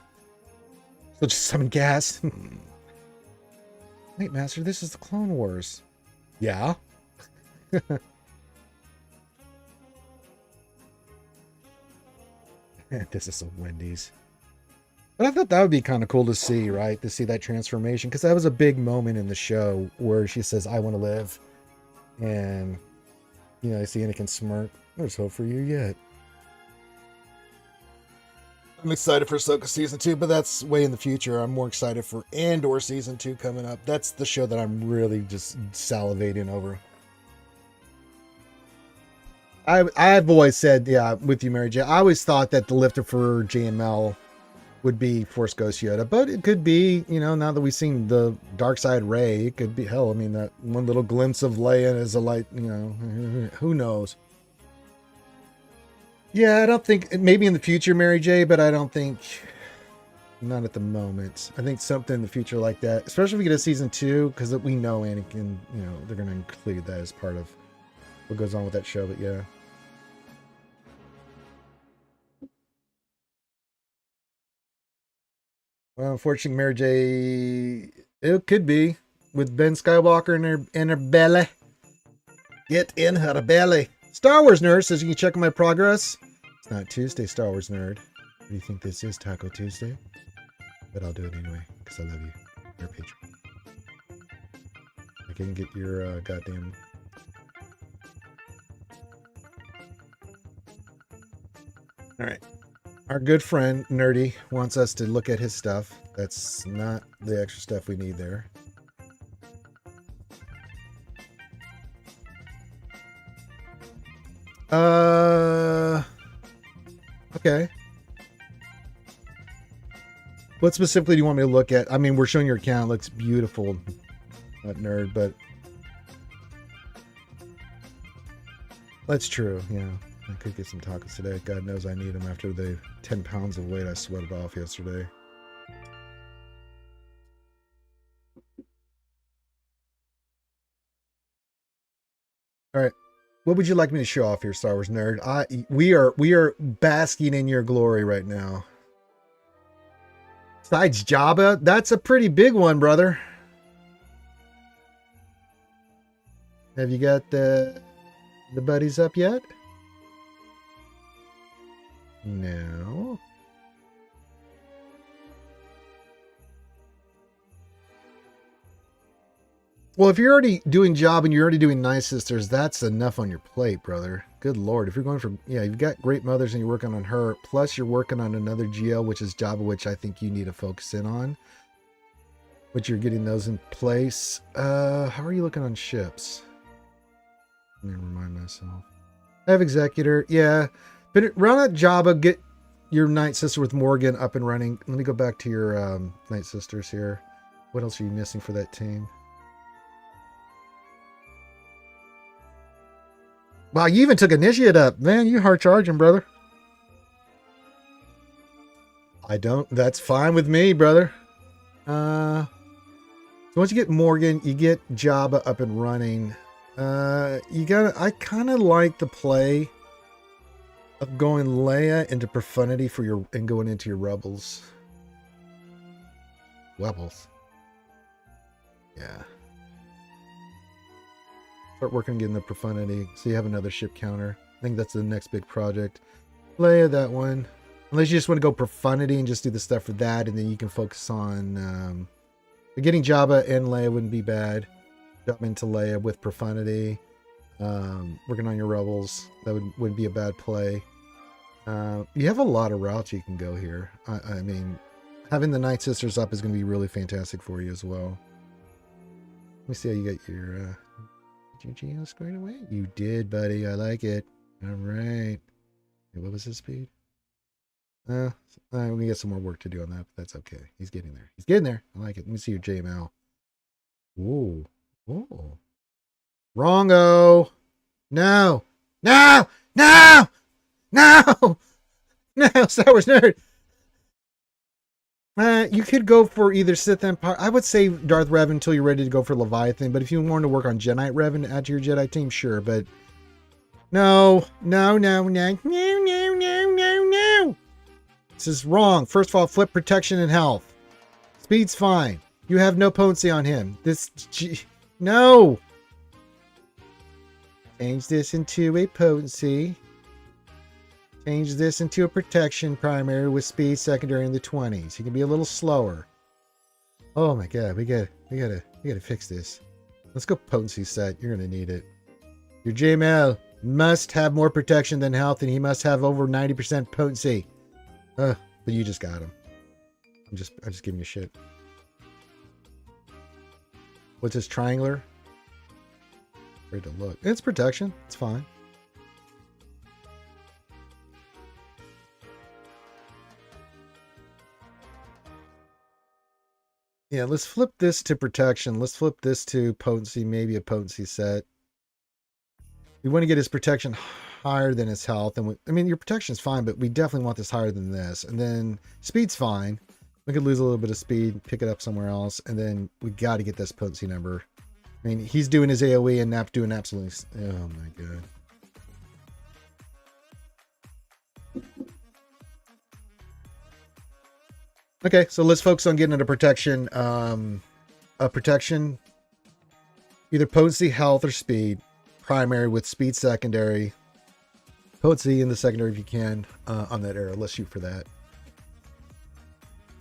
So just summon gas. Wait, Master, this is the Clone Wars. Yeah. This is some Wendy's. But I thought that would be kind of cool to see, right? To see that transformation. Because that was a big moment in the show where she says, I want to live. And, you know, I see Anakin smirk. There's hope for you yet. I'm excited for Ahsoka Season 2, but that's way in the future. I'm more excited for Andor Season 2 coming up. That's the show that I'm really just salivating over. I've always said, yeah, with you, Mary J. I always thought that the lifter for JML would be Force Ghost Yoda, but it could be, you know, now that we've seen the dark side Rey, it could be, hell, I mean, that one little glimpse of Leia as a light, you know, who knows? Yeah, I don't think, maybe in the future, Mary J, but I don't think, not at the moment. I think something in the future like that, especially if we get a season 2, because we know Anakin, you know, they're going to include that as part of what goes on with that show, but yeah. Well, unfortunately, Mary J, it could be with Ben Skywalker in her belly. Get in her belly. Star Wars Nerd says you can check my progress. It's not Tuesday, Star Wars Nerd. What do you think this is, Taco Tuesday? But I'll do it anyway, because I love you. You're a patron. I can get your goddamn... All right. Our good friend, Nerdy, wants us to look at his stuff. That's not the extra stuff we need there. Okay. What specifically do you want me to look at? I mean, we're showing your account. It looks beautiful, that nerd, but... That's true, yeah. I could get some tacos today. God knows I need them after the 10 pounds of weight I sweated off yesterday. All right. What would you like me to show off here, Star Wars Nerd? We are basking in your glory right now. Besides Jabba, that's a pretty big one, brother. Have you got the buddies up yet? No. Well, if you're already doing Job and you're already doing Nice Sisters, that's enough on your plate, brother. Good Lord. If you're going for, yeah, you've got Great Mothers and you're working on her, plus you're working on another GL, which is Jabba, which I think you need to focus in on. But you're getting those in place. How are you looking on ships? Let me remind myself. I have Executor. Yeah. But round out Jabba, get your Night Sister with Morgan up and running. Let me go back to your Night Sisters here. What else are you missing for that team? Wow, you even took Initiate up. Man, you hard charging, brother. I don't. That's fine with me, brother. So once you get Morgan, you get Jabba up and running. You gotta. I kind of like the play of going Leia into Profundity for your and going into your Rebels. Rebels. Yeah. Start working on getting the Profundity so you have another ship counter. I think that's the next big project. Leia, that one. Unless you just want to go Profundity and just do the stuff for that, and then you can focus on getting Jabba and Leia wouldn't be bad. Jump into Leia with Profundity. Working on your Rebels, that wouldn't be a bad play. You have a lot of routes you can go here. I mean, having the Night Sisters up is going to be really fantastic for you as well. Let me see how you get your Geo squared away. You did, buddy. I like it. All right. Hey, what was his speed? We're going to get some more work to do on that, but that's okay. He's getting there. He's getting there. I like it. Let me see your JML. Ooh. Ooh. Wrongo. No. No. No. No. No. Star Wars Nerd. You could go for either Sith Empire. I would say Darth Revan until you're ready to go for Leviathan. But if you want to work on Jedi Revan to add to your Jedi team, sure. But no, no, no, no, no, no, no, no, This is wrong. First of all, flip protection and health. Speed's fine. You have no potency on him. No. Change this into a potency. Change this into a protection primary with speed secondary in the 20s. He can be a little slower. Oh my god, we gotta fix this. Let's go potency set. You're gonna need it. Your JML must have more protection than health, and he must have over 90% potency. But you just got him. I'm just giving you shit. What's this triangular? Great to look. It's protection. It's fine. Yeah, let's flip this to protection. Let's flip this to potency, maybe a potency set. We want to get his protection higher than his health. And I mean, your protection is fine, but we definitely want this higher than this. And then speed's fine. We could lose a little bit of speed, pick it up somewhere else. And then we got to get this potency number. I mean, he's doing his AoE and Nap's doing absolutely... Oh my god. Okay, so let's focus on getting into protection. Protection, either potency, health, or speed. Primary with speed secondary. Potency in the secondary if you can on that arrow. Let's shoot for that.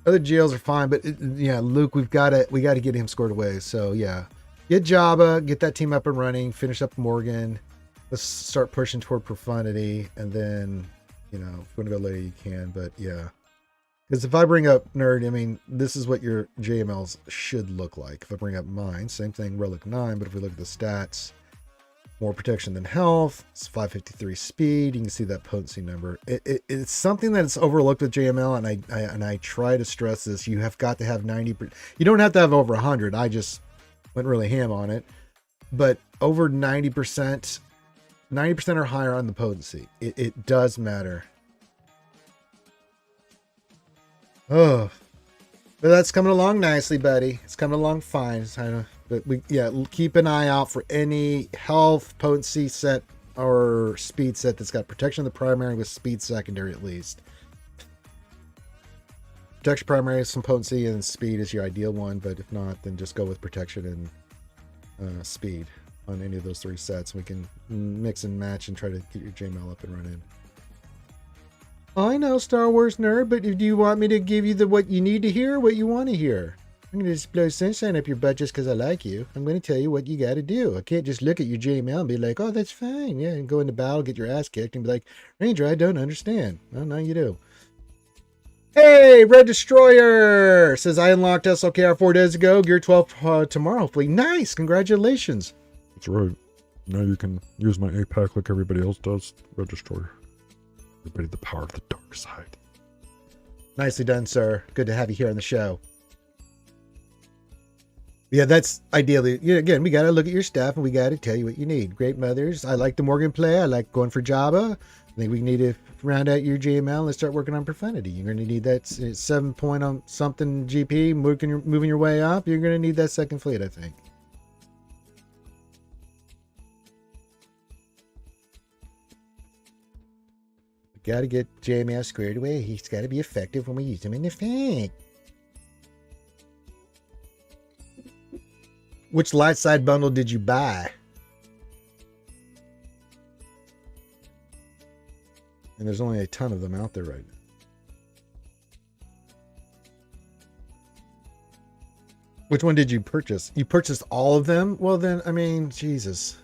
Other GLs are fine, but yeah, Luke, we got to get him scored away. So yeah, get Jabba, get that team up and running, finish up Morgan. Let's start pushing toward profundity, and then if you want to go later, you can. But yeah. Because if I bring up Nerd, I mean, this is what your JMLs should look like. If I bring up mine, same thing, Relic 9, but if we look at the stats, more protection than health, it's 553 speed, you can see that potency number. It's something that's overlooked with JML, and I try to stress this. You have got to have 90%. You don't have to have over 100. I just went really ham on it. But over 90%, 90% or higher on the potency. It does matter. Oh, but that's coming along nicely, buddy. It's coming along fine. But keep an eye out for any health potency set or speed set that's got protection of the primary with speed secondary at least. Protection primary is some potency, and speed is your ideal one. But if not, then just go with protection and speed on any of those three sets. We can mix and match and try to get your JML up and running. I know, Star Wars nerd, but do you want me to give you what you need to hear or what you want to hear? I'm going to just blow sunshine up your butt just because I like you. I'm going to tell you what you got to do. I can't just look at your JML and be like, oh, that's fine. Yeah, and go into battle, get your ass kicked, and be like, Ranger, I don't understand. Well, now you do. Hey, Red Destroyer says, I unlocked SLKR 4 days ago. Gear 12 tomorrow, hopefully. Nice. Congratulations. That's right. Now you can use my APAC like everybody else does. Red Destroyer. Everybody, the power of the dark side. Nicely done, sir. Good to have you here on the show. Yeah, that's ideally, again, we got to look at your stuff and we got to tell you what you need. Great mothers. I like the Morgan play. I like going for Jabba. I think we need to round out your JML and start working on profundity. You're going to need that 7 point on something GP, moving your way up. You're going to need that second fleet, I think. Got to get JML squared away. He's got to be effective when we use him in the fight. Which light side bundle did you buy? And there's only a ton of them out there right now. Which one did you purchase? You purchased all of them? Well then, I mean, Jesus.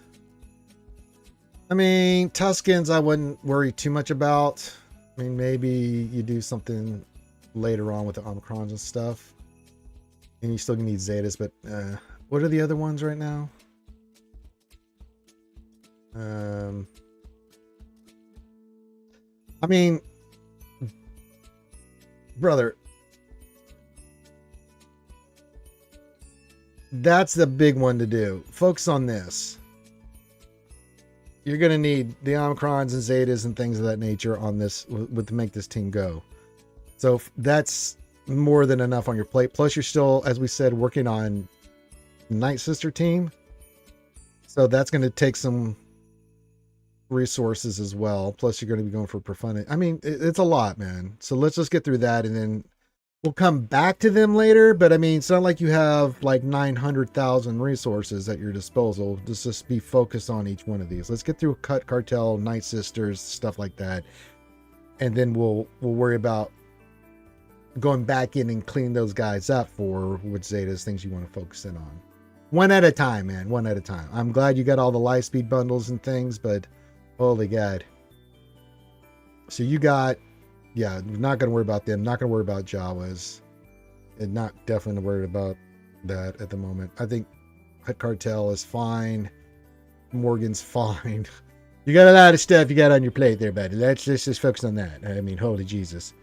I mean, Tuskens I wouldn't worry too much about. I mean, maybe you do something later on with the Omicrons and stuff. And you still need Zetas, but what are the other ones right now? I mean, brother, that's the big one to do. Focus on this. You're going to need the Omicrons and Zetas and things of that nature on this to make this team go. So that's more than enough on your plate. Plus, you're still, as we said, working on Night Sister team. So that's going to take some resources as well. Plus, you're going to be going for profundity. I mean, it's a lot, man. So let's just get through that, and then we'll come back to them later. But I mean, it's not like you have like 900,000 resources at your disposal. Just be focused on each one of these. Let's get through Cut Cartel, Night Sisters, stuff like that, and then we'll worry about going back in and clean those guys up for which Zetas, things you want to focus in on. One at a time, man. One at a time. I'm glad you got all the light speed bundles and things, but holy God. So you got, yeah, not going to worry about them. Not going to worry about Jawas. And not definitely worried about that at the moment. I think Hut Cartel is fine. Morgan's fine. You got a lot of stuff you got on your plate there, buddy. Let's just focus on that. I mean, holy Jesus.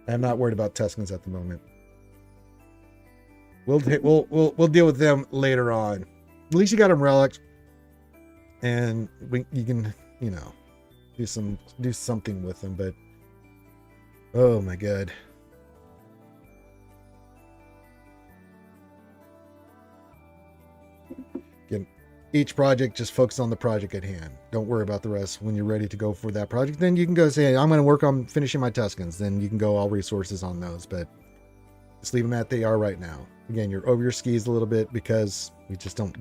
I'm not worried about Tuscans at the moment. We'll deal with them later on. At least you got them relics, and you can, you know, do something with them. But oh my God, again, each project, just focus on the project at hand. Don't worry about the rest. When you're ready to go for that project, then you can go say, I'm going to work on finishing my Tuscans. Then you can go all resources on those, but just leave them at they are right now. Again, you're over your skis a little bit because you just don't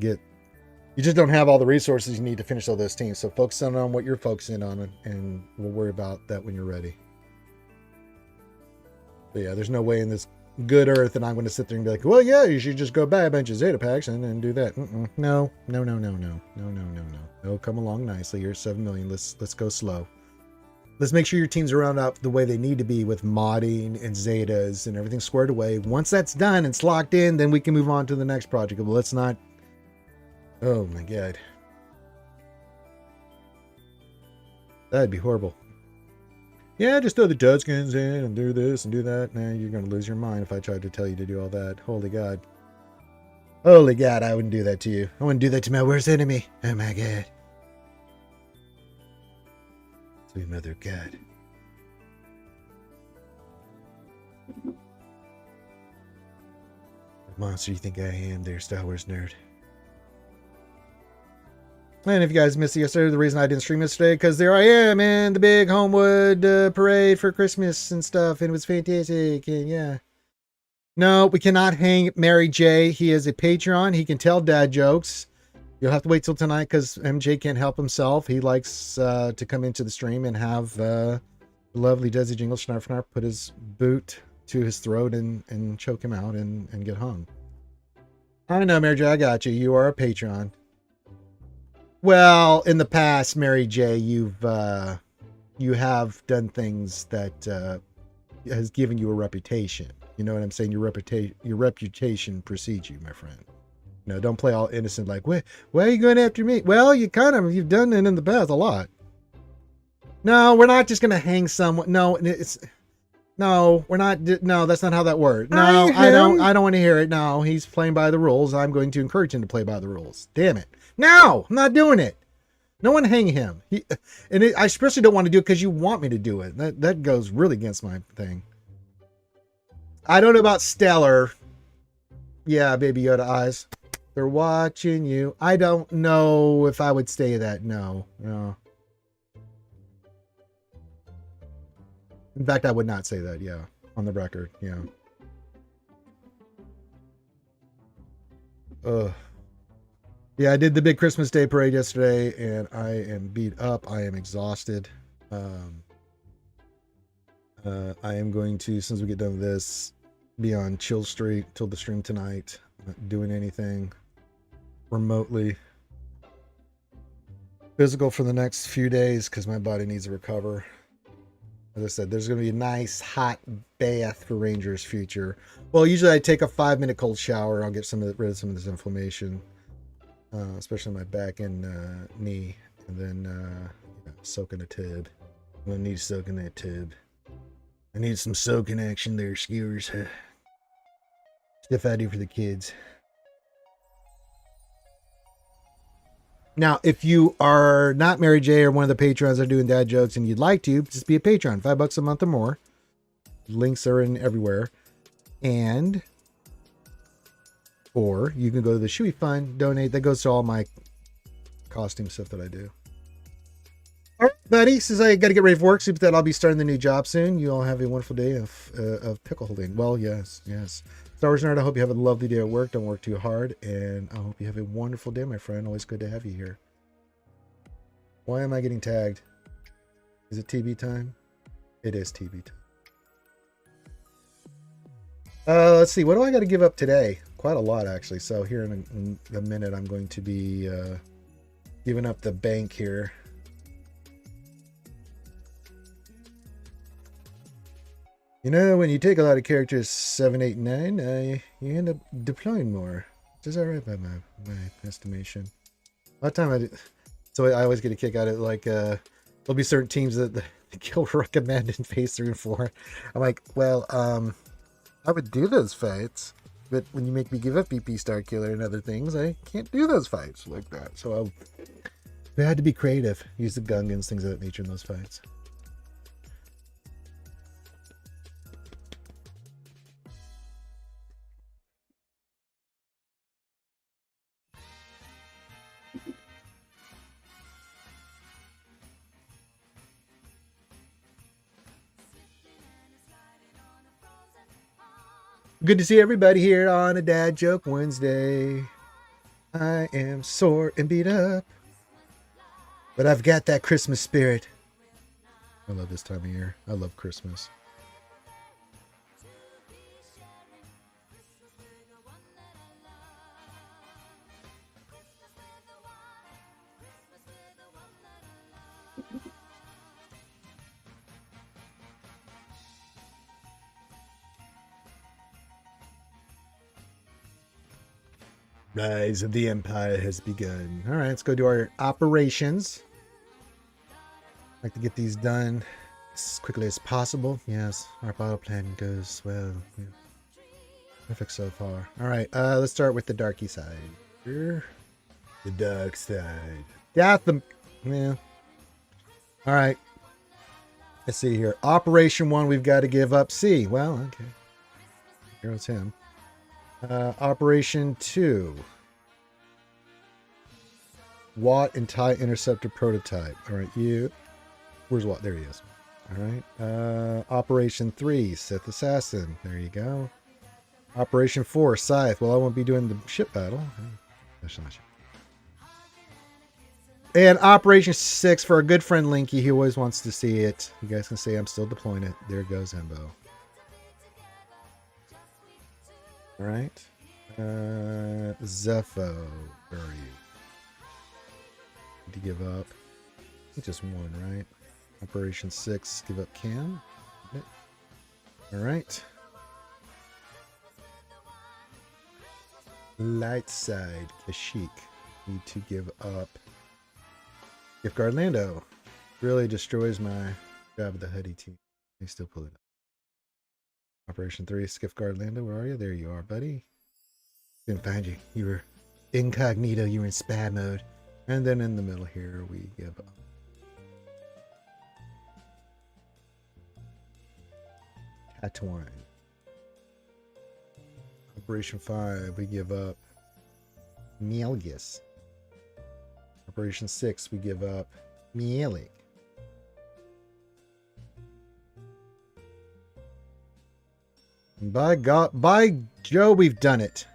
have all the resources you need to finish all those teams. So focus on what you're focusing on, and we'll worry about that when you're ready. But yeah, there's no way in this good earth that I'm going to sit there and be like, well, yeah, you should just go buy a bunch of Zeta packs and do that. No. Come along nicely. You're 7 million. Let's go slow. Let's make sure your teams are rounded up the way they need to be with modding and Zetas and everything squared away. Once that's done and it's locked in, then we can move on to the next project. But let's not. Oh my God. That'd be horrible. Yeah, just throw the Tuscans in and do this and do that. Nah, you're going to lose your mind if I tried to tell you to do all that. Holy God. Holy God, I wouldn't do that to you. I wouldn't do that to my worst enemy. Oh my God. Sweet mother God. What monster you think I am there, Star Wars nerd? And if you guys missed it yesterday, the reason I didn't stream yesterday, because there I am in the big Homewood parade for Christmas and stuff, and it was fantastic, and yeah. No, we cannot hang Mary J. He is a Patreon. He can tell dad jokes. You'll have to wait till tonight because MJ can't help himself. He likes to come into the stream and have the lovely Desi Jingle Snarf Snarf put his boot to his throat and choke him out and get hung. I know, Mary J, I got you. You are a Patreon. Well, in the past, Mary J, you have done things that has given you a reputation. You know what I'm saying? Your reputation precedes you, my friend. No, don't play all innocent like, why are you going after me? Well, you've done it in the past a lot. No, we're not just going to hang someone. No, we're not. No, that's not how that works. No, I don't want to hear it. No, he's playing by the rules. I'm going to encourage him to play by the rules. Damn it. No, I'm not doing it. No one hang him. I especially don't want to do it because you want me to do it. That goes really against my thing. I don't know about Stellar. Yeah, Baby Yoda eyes. They're watching you. I don't know if I would say that. No. In fact, I would not say that. Yeah. On the record. Yeah. Yeah, I did the big Christmas Day parade yesterday, and I am beat up. I am exhausted. I am going to, since we get done with this, be on Chill Street till the stream tonight. Not doing anything remotely physical for the next few days because my body needs to recover. As I said, there's going to be a nice hot bath for Ranger's future. Well, usually I take a 5-minute cold shower. I'll get rid of some of this inflammation, especially my back and knee, and then soak in a tub. I'm going to need soak in that tub. I need some soaking action there, skewers. Stuff I do for the kids. Now, if you are not Mary J or one of the patrons that are doing dad jokes and you'd like to, just be a patron. $5 a month or more. Links are in everywhere. Or you can go to the Shui Fund, donate. That goes to all my costume stuff that I do. Buddy says I got to get ready for work. So that I'll be starting the new job soon. You all have a wonderful day of pickle holding. Well, yes. Star Wars Nerd, I hope you have a lovely day at work. Don't work too hard. And I hope you have a wonderful day, my friend. Always good to have you here. Why am I getting tagged? Is it TB time? It is TB time. Let's see. What do I got to give up today? Quite a lot, actually. So here in a minute, I'm going to be giving up the bank here. You know, when you take a lot of characters 7, 8, 9, you end up deploying more. Which is alright by my estimation. A lot of time I do, so I always get a kick out of it. Like, there'll be certain teams that the guild recommend in phase 3 and 4. I'm like, well, I would do those fights, but when you make me give up BP Star Killer and other things, I can't do those fights like that. So I had to be creative. Use the Gungans, things of that nature in those fights. Good to see everybody here on a Dad Joke Wednesday. I am sore and beat up, but I've got that Christmas spirit. I love this time of year. I love Christmas. Rise of the Empire has begun. All right, let's go do our operations. I'd like to get these done as quickly as possible. Yes, our battle plan goes well. Yeah. Perfect so far. All right, let's start with the darky side. Here. The dark side. Gotham. Yeah. All right. Let's see here. Operation 1, we've got to give up C. Well, okay. Here it's him. Operation 2. Watt and TIE Interceptor prototype. All right, you. Where's Watt? There he is. All right. Operation 3, Sith Assassin. There you go. Operation 4, Scythe. Well, I won't be doing the ship battle. That's not ship. And Operation 6 for our good friend Linky. He always wants to see it. You guys can see I'm still deploying it. There goes Embo. All right. Zepho. Where are you? Need to give up. I think just one, right? Operation 6. Give up Cam. All right. Light side. Kashyyyk. Need to give up. Gift Guard Lando. Really destroys my job of the Huddy team. They still pull it up. Operation 3, Skiff Guard Lando, where are you? There you are, buddy. Didn't find you. You were incognito. You were in spam mode. And then in the middle here, we give up. Tatooine. Operation 5, we give up. Mielgis. Operation 6, we give up. Mielik. By God, by Joe, we've done it.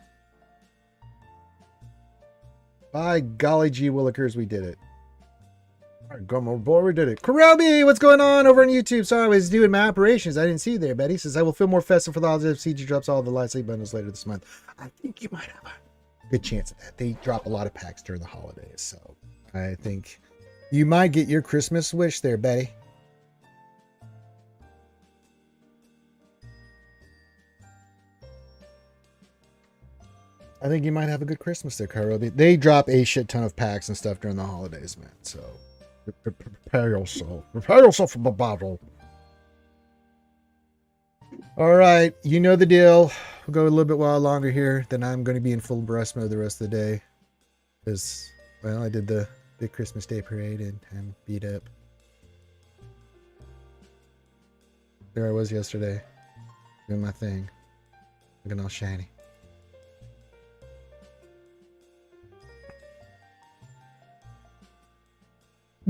By golly gee willikers, we did it. All right, Gummo boy, we did it. Karobi, what's going on over on YouTube? Sorry, I was doing my operations. I didn't see you there, Betty. Says, I will feel more festive for the holidays if CG drops all the Lightspeed bundles later this month. I think you might have a good chance of that. They drop a lot of packs during the holidays, so I think you might get your Christmas wish there, Betty. I think you might have a good Christmas there, Karobi. They drop a shit ton of packs and stuff during the holidays, man. So prepare yourself. Prepare yourself for the battle. All right, you know the deal. We'll go a little bit while longer here. Then I'm going to be in full breast mode the rest of the day. Because, well, I did the big Christmas Day parade and I'm beat up. There I was yesterday. Doing my thing. Looking all shiny.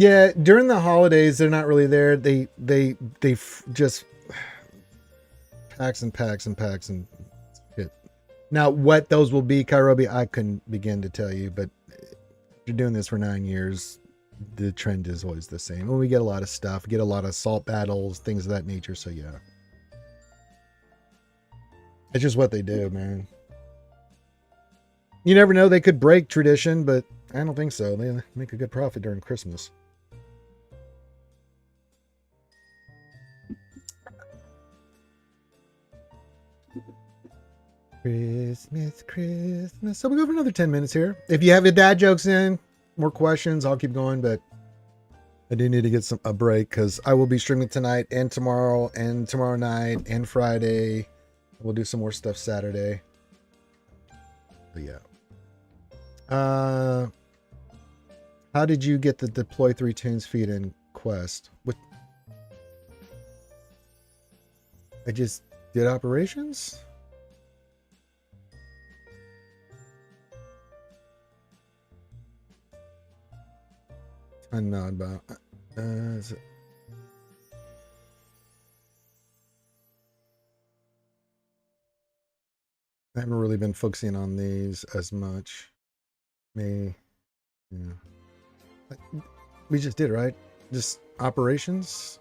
Yeah, during the holidays, they're not really there. Just packs and packs and packs and shit. Now, what those will be, Kairobi, I couldn't begin to tell you, but you're doing this for 9 years, the trend is always the same. When we get a lot of stuff, get a lot of assault battles, things of that nature. So yeah, it's just what they do, man. You never know, they could break tradition, but I don't think so. They make a good profit during Christmas. Christmas, Christmas. So we'll go for another 10 minutes here. If you have your dad jokes in, more questions, I'll keep going, but I do need to get a break because I will be streaming tonight and tomorrow night and Friday. We'll do some more stuff Saturday. But yeah. How did you get the deploy 3 tunes feed in Quest? What? I just did operations? I'm not about. Is it? I haven't really been focusing on these as much. Yeah. We just did, right? Just operations.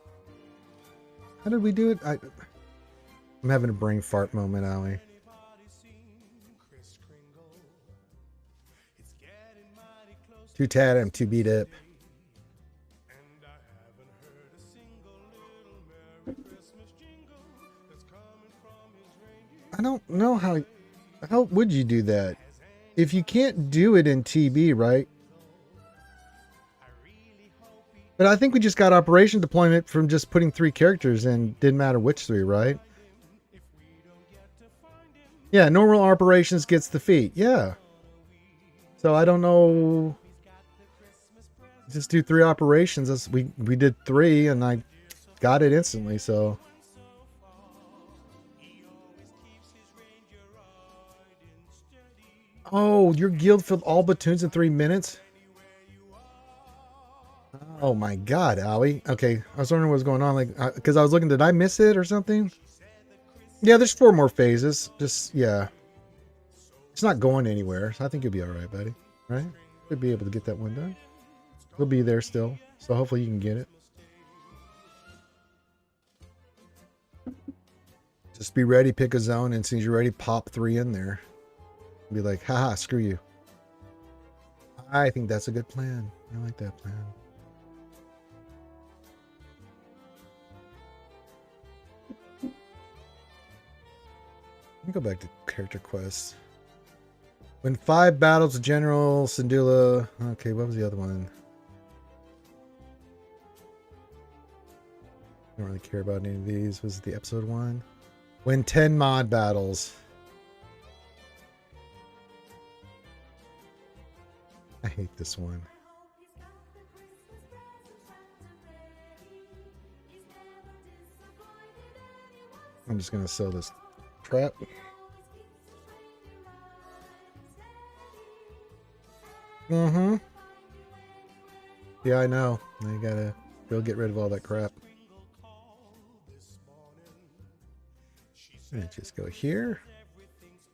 How did we do it? I'm having a brain fart moment, Allie. Too tad, I'm too beat up. I don't know how would you do that? If you can't do it in TB, right? But I think we just got operation deployment from just putting 3 characters in. Didn't matter which 3, right? Yeah, normal operations gets the feat. Yeah. So I don't know. Just do 3 operations. We did 3 and I got it instantly, so. Oh, your guild filled all platoons in 3 minutes? Oh my god, Owie. Okay, I was wondering what was going on, like, because I was looking, did I miss it or something? Yeah, there's 4 more phases. Just, yeah. It's not going anywhere, so I think you'll be alright, buddy. Right? You'll be able to get that one done. We'll be there still, so hopefully you can get it. Just be ready, pick a zone, and as soon as you're ready, pop 3 in there. Be like, haha, screw you. I think that's a good plan. I like that plan. Let me go back to character quests. When 5 battles with General Syndulla. Okay, what was the other one? I don't really care about any of these. Was it the episode 1? When 10 mod battles. I hate this one. I'm just gonna sell this crap. Mm-hmm. Yeah, I know. I gotta go get rid of all that crap. And just go here.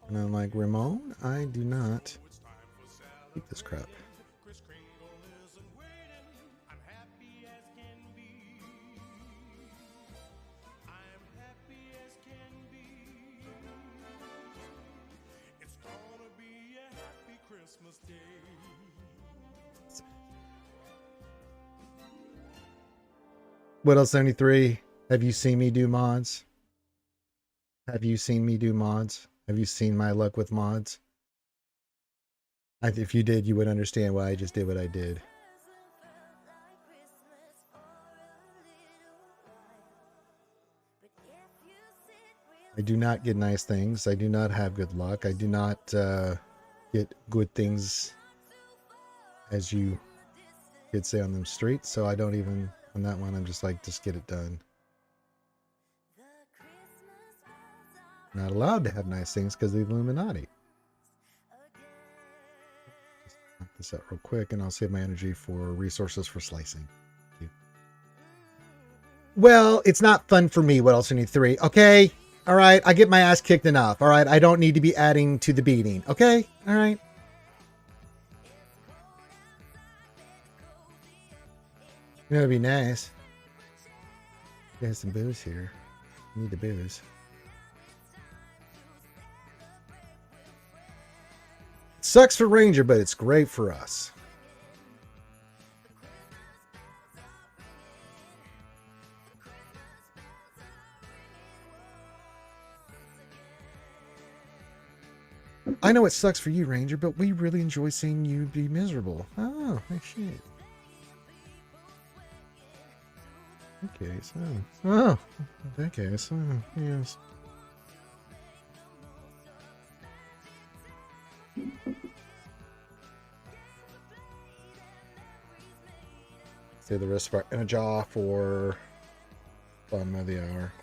And I'm like, Ramon, I do not keep this crap. What else, 73? Have you seen me do mods? Have you seen me do mods? Have you seen my luck with mods? If you did, you would understand why I just did what I did. I do not get nice things. I do not have good luck. I do not get good things, as you could say on them streets. So I don't even, on that one, I'm just like, just get it done. Not allowed to have nice things because of the Illuminati. Just not this out real quick, and I'll save my energy for resources for slicing. Thank you. Well, it's not fun for me. What else I need 3? Okay. All right. I get my ass kicked enough. All right. I don't need to be adding to the beating. Okay. All right. That'd be nice. There's some booze here. Need the booze. Sucks for Ranger, but it's great for us. I know it sucks for you, Ranger, but we really enjoy seeing you be miserable. Oh, shit. Okay, so... Oh, okay, so... Yes. Save the rest of our energy for bottom of the hour.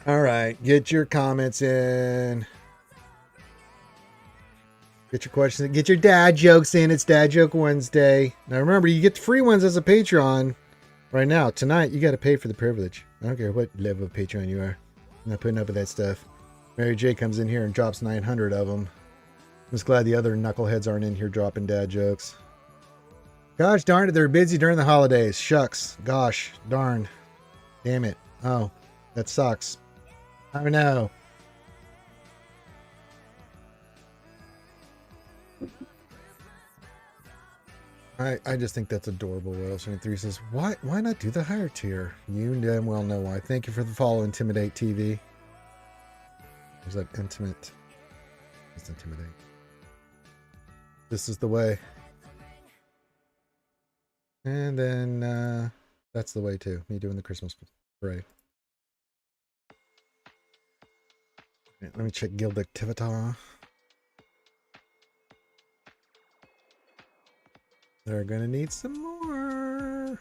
All right, get your comments in. Get your questions in. Get your dad jokes in. It's Dad Joke Wednesday. Now remember, you get the free ones as a Patreon. Right now, tonight, you got to pay for the privilege. I don't care what level of Patreon you are. I'm not putting up with that stuff. Mary J comes in here and drops 900 of them. I'm just glad the other knuckleheads aren't in here dropping dad jokes. Gosh darn it, they're busy during the holidays. Shucks. Gosh darn. Damn it. Oh, that sucks. I know. I just think that's adorable. Whale 73 says, why not do the higher tier? You damn well know why. Thank you for the follow, Intimidate TV. There's that intimate. It's Intimidate. This is the way. And then that's the way too. Me doing the Christmas parade. Let me check guild activity. They're gonna need some more.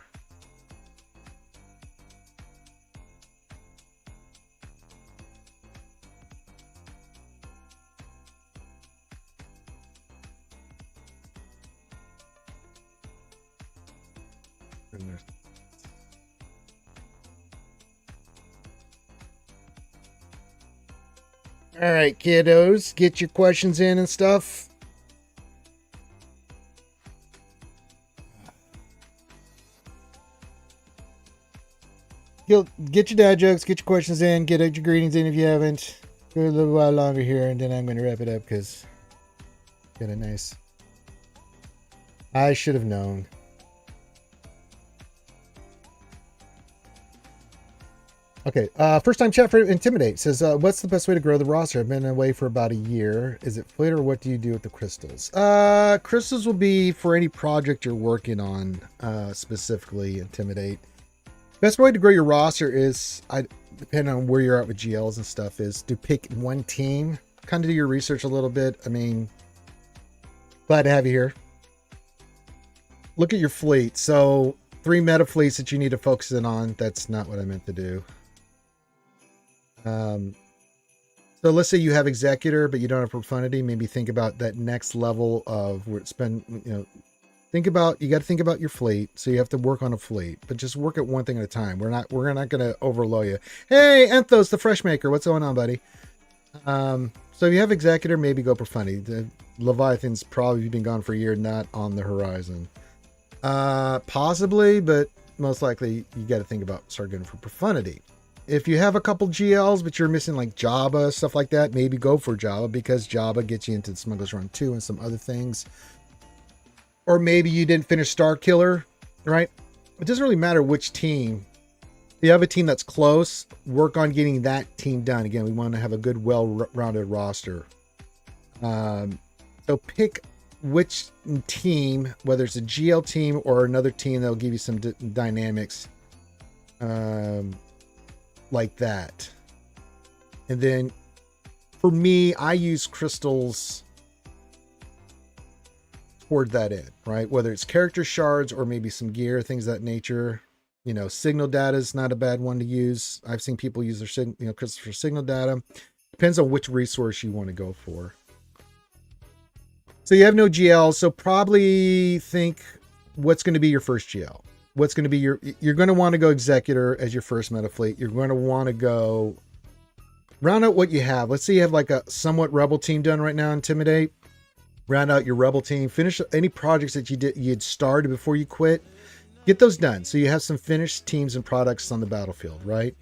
All right, kiddos, get your questions in and stuff. Get your dad jokes, get your questions in, get your greetings in if you haven't. Go a little while longer here, and then I'm going to wrap it up because got a nice. I should have known. Okay, first time chat for Intimidate says, what's the best way to grow the roster? I've been away for about a year. Is it flat or what do you do with the crystals? Crystals will be for any project you're working on, specifically Intimidate. Best way to grow your roster is, depending on where you're at with GLs and stuff, is to pick one team. Kind of do your research a little bit. I mean, glad to have you here. Look at your fleet. So 3 meta fleets that you need to focus in on. That's not what I meant to do. So let's say you have Executor, but you don't have Profundity. Maybe think about that next level of where it's been, you know, you got to think about your fleet. So you have to work on a fleet, but just work at one thing at a time. We're not going to overload you. Hey, Enthos, the Fresh Maker. What's going on, buddy? So if you have Executor, maybe go Profundity. The Leviathan's probably been gone for a year, not on the horizon. Possibly, but most likely you got to think about start going for Profundity. If you have a couple GLs, but you're missing like Jabba, stuff like that, maybe go for Jabba because Jabba gets you into the Smuggler's Run 2 and some other things. Or maybe you didn't finish Star Killer, right? It doesn't really matter which team. If you have a team that's close, work on getting that team done. Again, we want to have a good, well-rounded roster. So pick which team, whether it's a GL team or another team that'll give you some dynamics like that. And then for me, I use crystals toward that end, right? Whether it's character shards or maybe some gear, things of that nature. You know, signal data is not a bad one to use. I've seen people use their crystals for signal data. Depends on which resource you want to go for. So you have no GL, so probably think what's going to be your first GL. What's going to be you're going to want to go Executor as your first meta fleet. You're going to want to go round out what you have. Let's say you have like a somewhat Rebel team done right now, Intimidate. Round out your Rebel team. Finish any projects that you had started before you quit. Get those done. So you have some finished teams and products on the battlefield, right?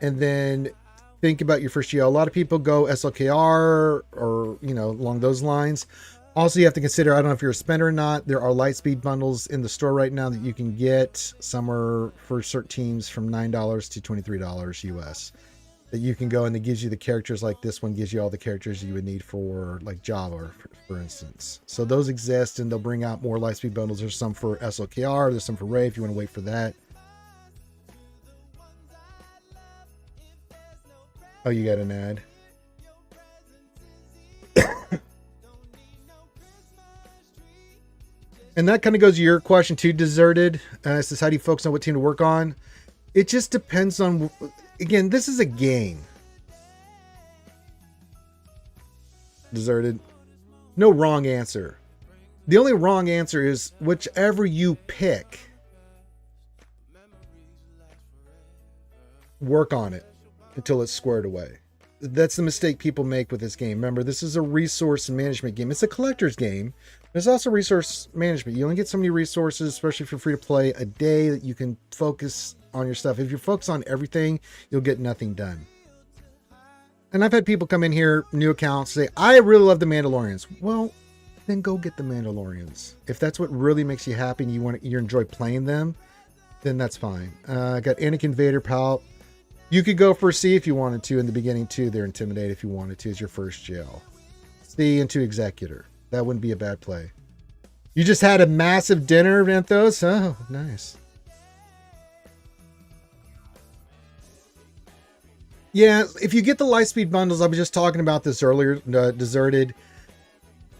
And then think about your first GL. A lot of people go SLKR or, along those lines. Also, you have to consider, I don't know if you're a spender or not, there are Lightspeed bundles in the store right now that you can get somewhere for certain teams from $9 to $23 US. That you can go, and it gives you the characters. Like this one gives you all the characters you would need for like Java, for instance. So those exist, and they'll bring out more Lightspeed bundles. There's some for SLKR, there's some for Ray if you want to wait for that. Oh, you got an ad. And that kind of goes to your question too, Deserted. It says, how do you focus on what team to work on? It just depends on, again, this is a game. Deserted. No wrong answer. The only wrong answer is whichever you pick, work on it until it's squared away. That's the mistake people make with this game. Remember, this is a resource management game. It's a collector's game. There's also resource management. You only get so many resources, especially if you're free to play, a day that you can focus on your stuff. If you focus on everything, you'll get nothing done. And I've had people come in here, new accounts, say, I really love the Mandalorians. Well, then go get the Mandalorians. If that's what really makes you happy and you enjoy playing them, then that's fine. I got Anakin Vader Palp. You could go for C if you wanted to in the beginning too. They're Intimidate if you wanted to as your first GL. C into Executor. That wouldn't be a bad play. You just had a massive dinner, Vanthos? Oh, nice. Yeah, if you get the Lightspeed bundles, I was just talking about this earlier, Deserted.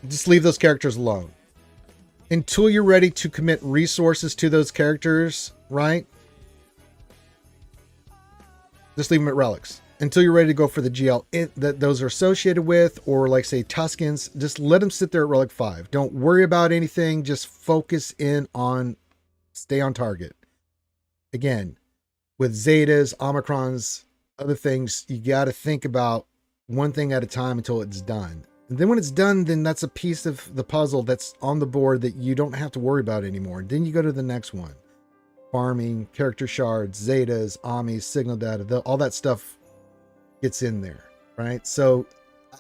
Just leave those characters alone. Until you're ready to commit resources to those characters, right? Just leave them at relics until you're ready to go for the GL that those are associated with, or like say Tuskens. Just let them sit there at relic 5. Don't worry about anything. Just focus in on, stay on target. Again, with Zetas, Omicrons, other things, you got to think about one thing at a time until it's done. And then when it's done, then that's a piece of the puzzle that's on the board that you don't have to worry about anymore. Then you go to the next one. Farming, character shards, Zetas, Amis, signal data, all that stuff gets in there, right? So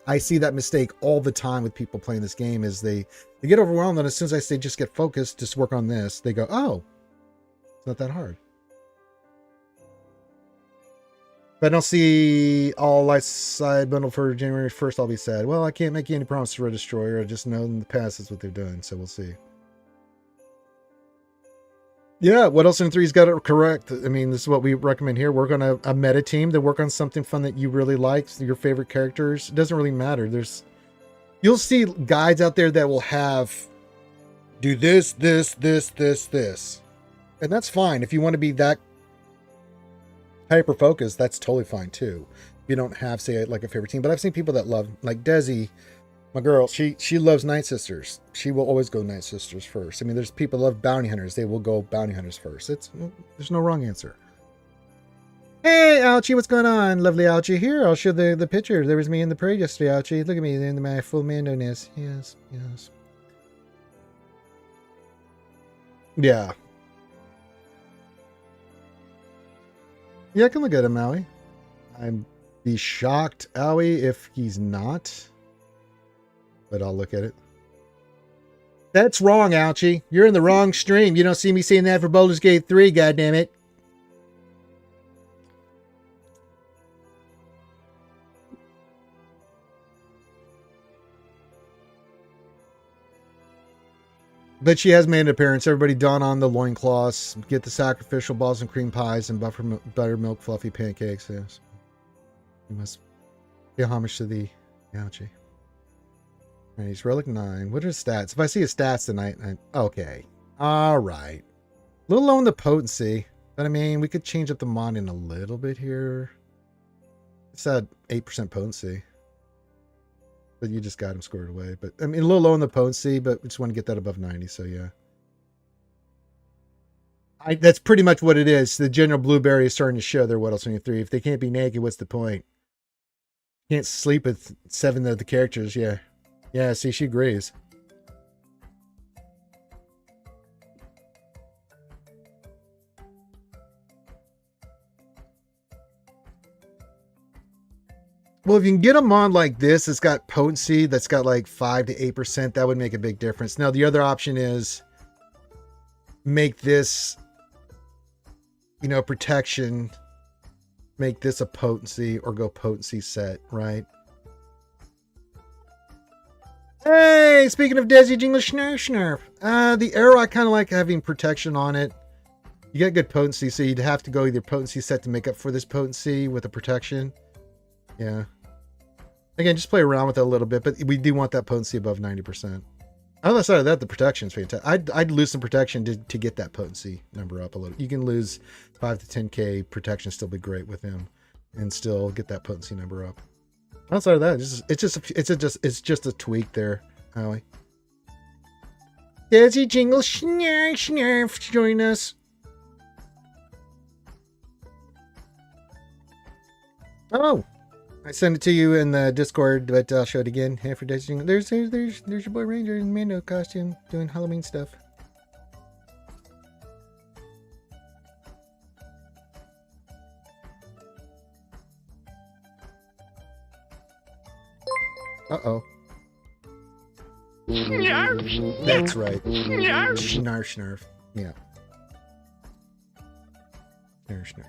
I see that mistake all the time with people playing this game is they get overwhelmed, and as soon as I say just get focused, just work on this, they go, oh, it's not that hard. If I don't see all light side bundle for January 1st, I'll be sad. Well, I can't make you any promise to Red Destroyer. I just know in the past is what they've done, so we'll see. Yeah, what else in 3's got it correct? I mean, this is what we recommend here. Work on a meta team to work on something fun that you really like, your favorite characters. It doesn't really matter. You'll see guides out there that will have do this. And that's fine. If you want to be that hyper focused, that's totally fine too. If you don't have, say, like a favorite team. But I've seen people that love, like Desi, my girl, she loves Night Sisters. She will always go Night Sisters first. I mean, there's people that love Bounty Hunters. They will go Bounty Hunters first. There's no wrong answer. Hey, Ouchie, what's going on? Lovely Ouchie here. I'll show the picture. There was me in the parade yesterday, Ouchie. Look at me in my full Mando-ness. Yes. Yeah. Yeah, I can look at him, Owie. I'd be shocked, Owie, if he's not. But I'll look at it. That's wrong, Ouchie. You're in the wrong stream. You don't see me saying that for Baldur's Gate 3, goddammit. But she has made an appearance. Everybody don on the loincloths. Get the sacrificial balls and cream pies and buttermilk fluffy pancakes. Yes. You must pay homage to the Ouchie. Right, he's relic 9. What are his stats? If I see his stats tonight, okay. Alright. A little low in the potency. But I mean, we could change up the modding a little bit here. It's at 8% potency. But you just got him squared away. But I mean, a little low in the potency, but we just want to get that above 90. So yeah. That's pretty much what it is. The general blueberry is starting to show their what else 23. If they can't be naked, what's the point? Can't sleep with 7 of the characters. Yeah. Yeah, see, she agrees. Well, if you can get a mod like this, it's got potency that's got like 5 to 8%, that would make a big difference. Now, the other option is make this, you know, protection, make this a potency or go potency set, right? Hey, speaking of Desi Jingle Snurf, the arrow, I kind of like having protection on it. You get good potency, so you'd have to go either potency set to make up for this potency with the protection. Yeah. Again, just play around with it a little bit, but we do want that potency above 90%. On the side of that, the protection's fantastic. I'd lose some protection to get that potency number up a little. You can lose 5 to 10k protection, still be great with him, and still get that potency number up. Outside of that, it's just a tweak there, Howie. Desi Jingle Snurf, join us. Oh, I sent it to you in the Discord, but I'll show it again. Hey, for Desi Jingle. There's your boy Ranger in Mando costume doing Halloween stuff. Uh-oh. That's right. Snarf. Yeah. Snarf.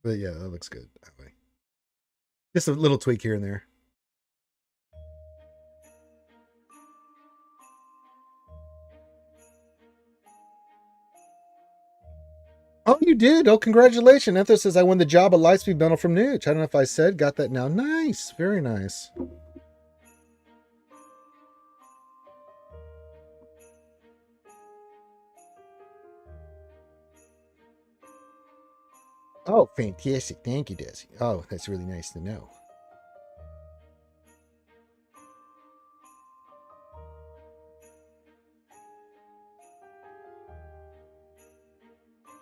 But yeah, that looks good that way. Just a little tweak here and there. Oh, you did. Oh, congratulations. Etho says I won the job at Lightspeed Bundle from Nooch. I don't know if I said, got that now. Nice. Very nice. Oh, fantastic. Thank you, Desi. Oh, that's really nice to know.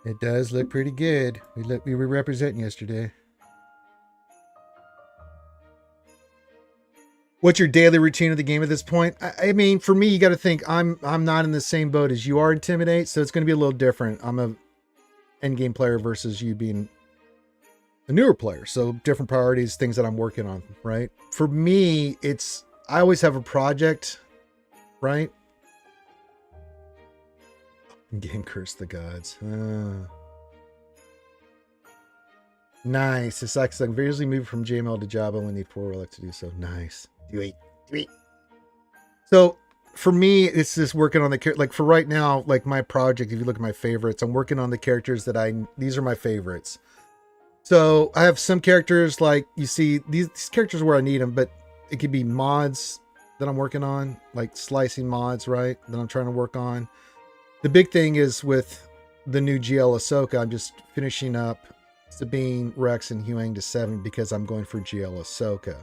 It does look pretty good. We were representing yesterday. What's your daily routine of the game at this point? I mean, for me, you got to think I'm not in the same boat as you are, Intimidate, so it's going to be a little different. I'm a endgame player versus you being a newer player, so different priorities, things that I'm working on, right? For me, I always have a project, right? Game Curse the Gods. Nice. It's like I visually move from JML to Java. I only need 4 relics to do so. Nice. Do it. So for me, it's just working on the like for right now, like my project. If you look at my favorites, I'm working on the characters that these are my favorites. So I have some characters like you see these characters where I need them, but it could be mods that I'm working on, like slicing mods, right? That I'm trying to work on. The big thing is with the new GL Ahsoka, I'm just finishing up Sabine, Rex, and Huang to 7 because I'm going for GL Ahsoka.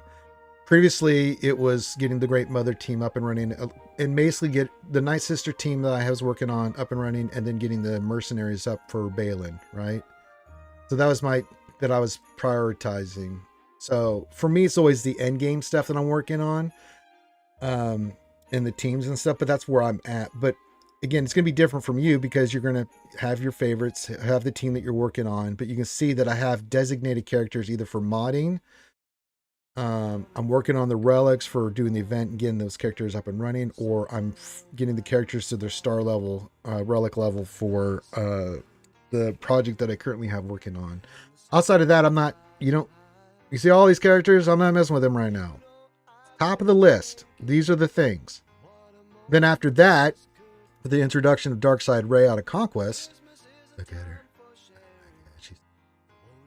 Previously, it was getting the Great Mother team up and running, and basically get the Night Sister team that I was working on up and running, and then getting the mercenaries up for Balin, right? So that was that I was prioritizing. So for me, it's always the end game stuff that I'm working on, and the teams and stuff, but that's where I'm at. But again, it's going to be different from you because you're going to have your favorites, have the team that you're working on, but you can see that I have designated characters either for modding. I'm working on the relics for doing the event and getting those characters up and running, or I'm getting the characters to their star level, relic level for the project that I currently have working on. Outside of that, I'm not, you see all these characters, I'm not messing with them right now. Top of the list. These are the things. Then after that, the introduction of Darkseid Ray out of Conquest. Look at her. She's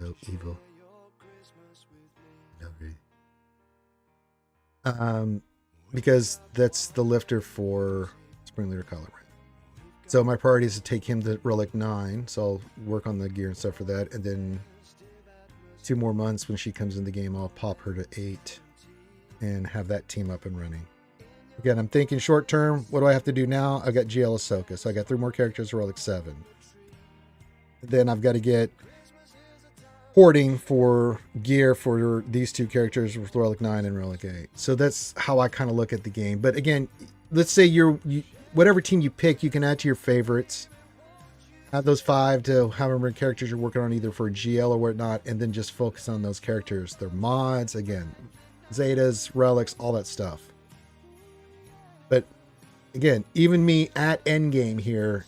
so evil. Because that's the lifter for Spring Leader Color. So my priority is to take him to Relic 9. So I'll work on the gear and stuff for that. And then 2 more months when she comes in the game, I'll pop her to 8. and have that team up and running. Again, I'm thinking short term. What do I have to do now? I've got GL Ahsoka, so I got 3 more characters for Relic 7. Then I've got to get hoarding for gear for these 2 characters with Relic 9 and Relic 8. So that's how I kind of look at the game. But again, let's say whatever team you pick, you can add to your favorites. Have those 5 to however many characters you're working on, either for GL or whatnot, and then just focus on those characters. Their mods, again, Zetas, relics, all that stuff. But again, even me at endgame here,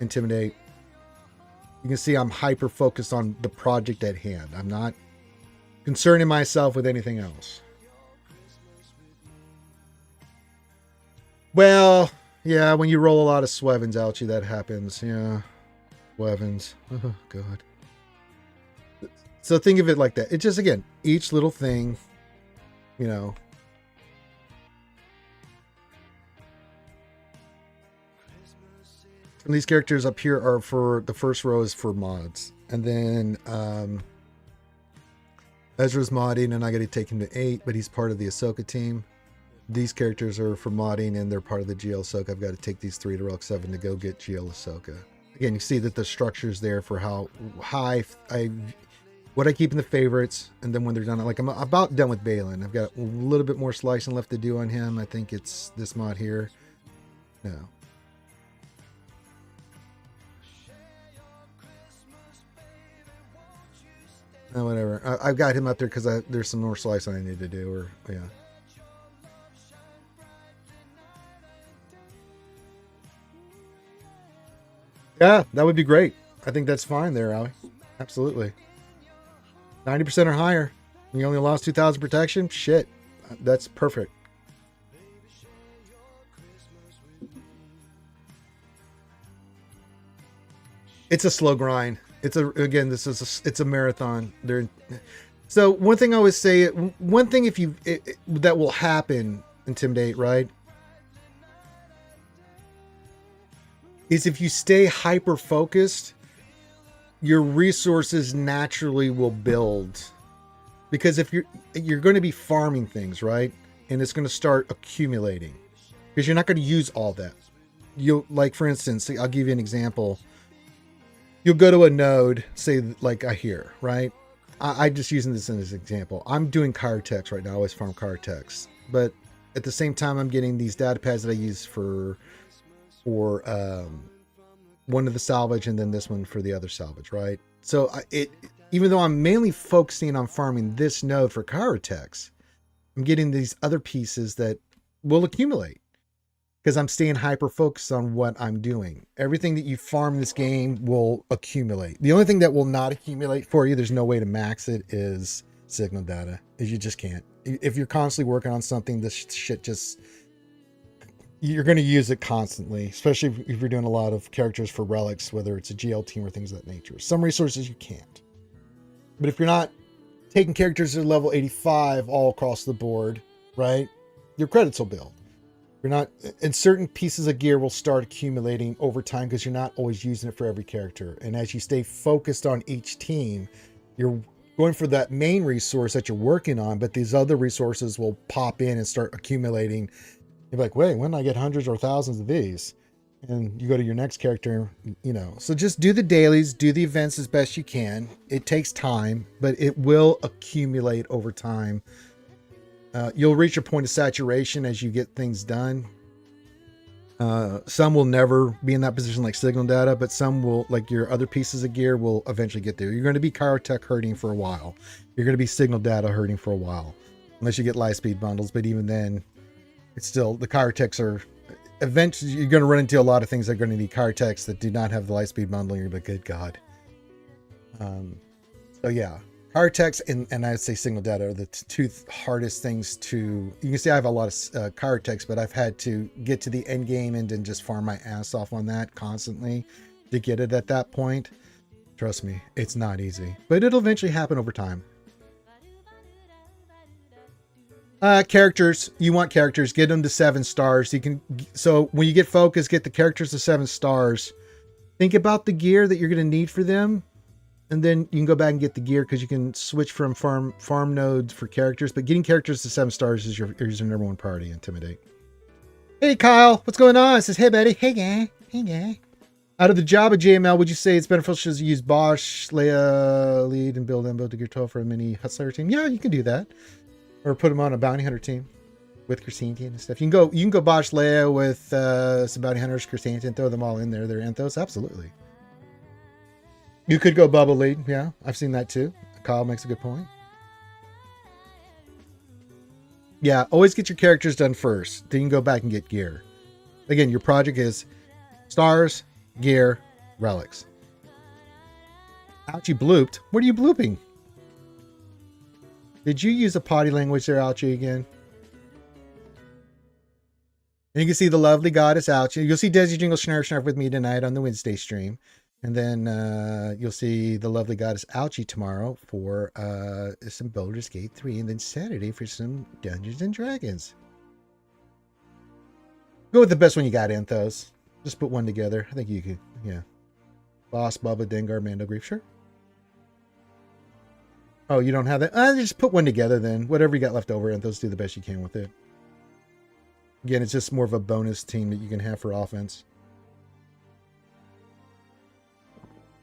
Intimidate, you can see I'm hyper focused on the project at hand. I'm not concerning myself with anything else. Well, yeah, when you roll a lot of Swevens out you, that happens. Yeah, Swevens. Oh, God. So think of it like that. It's just, again, each little thing, you know. And these characters up here are for, the first row is for mods. And then Ezra's modding, and I got to take him to 8, but he's part of the Ahsoka team. These characters are for modding, and they're part of the GL Ahsoka. I've got to take these 3 to Relic 7 to go get GL Ahsoka. Again, you see that the structure's there for how high what I keep in the favorites, and then when they're done, like I'm about done with Balin. I've got a little bit more slicing left to do on him. I think it's this mod here. No. Oh, whatever. I've got him up there because there's some more slicing I need to do. Or yeah. Yeah, that would be great. I think that's fine there, Ali. Absolutely. 90% or higher. You only lost 2,000 protection? Shit. That's perfect. It's a slow grind. It's a marathon. So one thing I always say, one thing that will happen, Intimidate, right? Is if you stay hyper focused, your resources naturally will build. Because if you're going to be farming things, right? And it's going to start accumulating. Because you're not going to use all that. Like for instance, I'll give you an example. You'll go to a node, say like I hear, right? I'm just using this as an example. I'm doing Chirotex right now. I always farm Chirotex. But at the same time, I'm getting these data pads that I use for one of the salvage, and then this one for the other salvage, right? So even though I'm mainly focusing on farming this node for Chirotex, I'm getting these other pieces that will accumulate. Because I'm staying hyper focused on what I'm doing. Everything that you farm this game will accumulate. The only thing that will not accumulate for you, there's no way to max it, is signal data. You just can't. If you're constantly working on something, this shit just... You're going to use it constantly, especially if you're doing a lot of characters for relics, whether it's a GL team or things of that nature. Some resources you can't. But if you're not taking characters at level 85 all across the board, right, your credits will build. You're not, and certain pieces of gear will start accumulating over time because you're not always using it for every character. And as you stay focused on each team, you're going for that main resource that you're working on, but these other resources will pop in and start accumulating. You're like, wait, when do I get hundreds or thousands of these? And you go to your next character, you know. So just do the dailies, do the events as best you can. It takes time, but it will accumulate over time. You'll reach a point of saturation as you get things done. Some will never be in that position like signal data, but some will, like your other pieces of gear, will eventually get there. You're going to be Chirotech hurting for a while. You're going to be signal data hurting for a while, unless you get Lightspeed bundles. But even then, it's still, the Chirotechs are, eventually you're going to run into a lot of things that are going to need Chirotechs that do not have the Lightspeed bundle. You're like, good God. So yeah. Chirotex and I'd say signal data are the 2 hardest things to... You can see I have a lot of Chirotex, but I've had to get to the end game and then just farm my ass off on that constantly to get it at that point. Trust me, it's not easy, but it'll eventually happen over time. Characters. You want characters. Get them to 7 stars. You can. So when you get focused, get the characters to 7 stars. Think about the gear that you're going to need for them. And then you can go back and get the gear because you can switch from farm nodes for characters. But getting characters to 7 stars is your number one priority. Intimidate. Hey Kyle, what's going on? It says, hey buddy. Hey guy. Hey guy. Out of the Java JML, would you say it's beneficial to use Bosch, Leia, lead, and build Embo to Gear 12 for a mini Hustler team? Yeah, you can do that. Or put them on a Bounty Hunter team with Chrysanthemum and stuff. You can go Bosch, Leia with some Bounty Hunters, Chrysanthemum, throw them all in there. They're Anthos, absolutely. You could go Bubble lead. Yeah, I've seen that too. Kyle makes a good point. Yeah, always get your characters done first. Then you can go back and get gear. Again, your project is stars, gear, relics. Ouchie blooped. What are you blooping? Did you use a potty language there, Ouchie, again? And you can see the lovely goddess Ouchie. You'll see Desi Jingle Snarf with me tonight on the Wednesday stream. And then you'll see the lovely goddess Ouchie tomorrow for some Baldur's Gate 3. And then Saturday for some Dungeons and Dragons. Go with the best one you got, Anthos. Just put one together. I think you could, yeah. Boss, Bubba, Dengar, Mando, Grief, sure. Oh, you don't have that? Just put one together then. Whatever you got left over, Anthos, do the best you can with it. Again, it's just more of a bonus team that you can have for offense.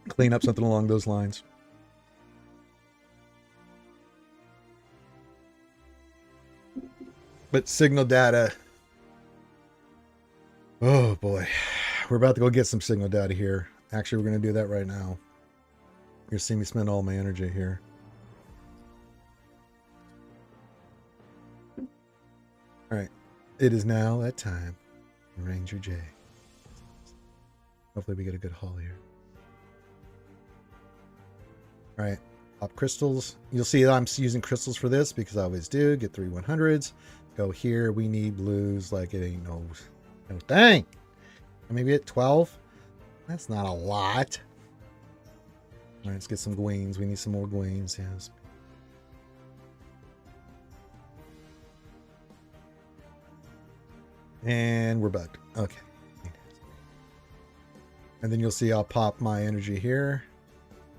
Clean up something along those lines. But signal data. Oh boy. We're about to go get some signal data here. Actually, we're going to do that right now. You're seeing me spend all my energy here. All right. It is now that time. Ranger J. Hopefully we get a good haul here. All right. Pop crystals. You'll see that I'm using crystals for this because I always do. Get 3 100s. Go here. We need blues like it ain't no thing. Maybe at 12. That's not a lot. All right, let's get some Gweens. We need some more Gweens. Yes. And we're bugged. Okay. And then you'll see I'll pop my energy here.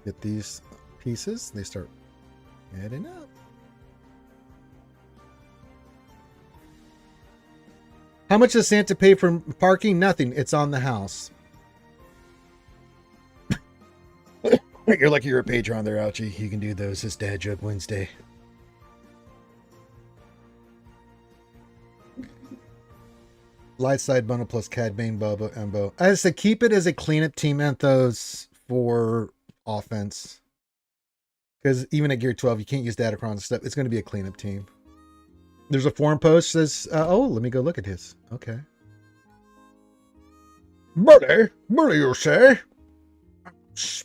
Get these pieces. They start adding up. How much does Santa pay for parking? Nothing. It's on the house. You're lucky you're a patron there, Ouchie. You can do those. It's Dad Joke Wednesday. Light side bundle plus Cad Bane, Bubba, Embo. I said keep it as a cleanup team Anthos for offense. Because even at Gear 12, you can't use Datacron and stuff. It's going to be a cleanup team. There's a forum post that says, oh, let me go look at his. Okay. Buddy, you say?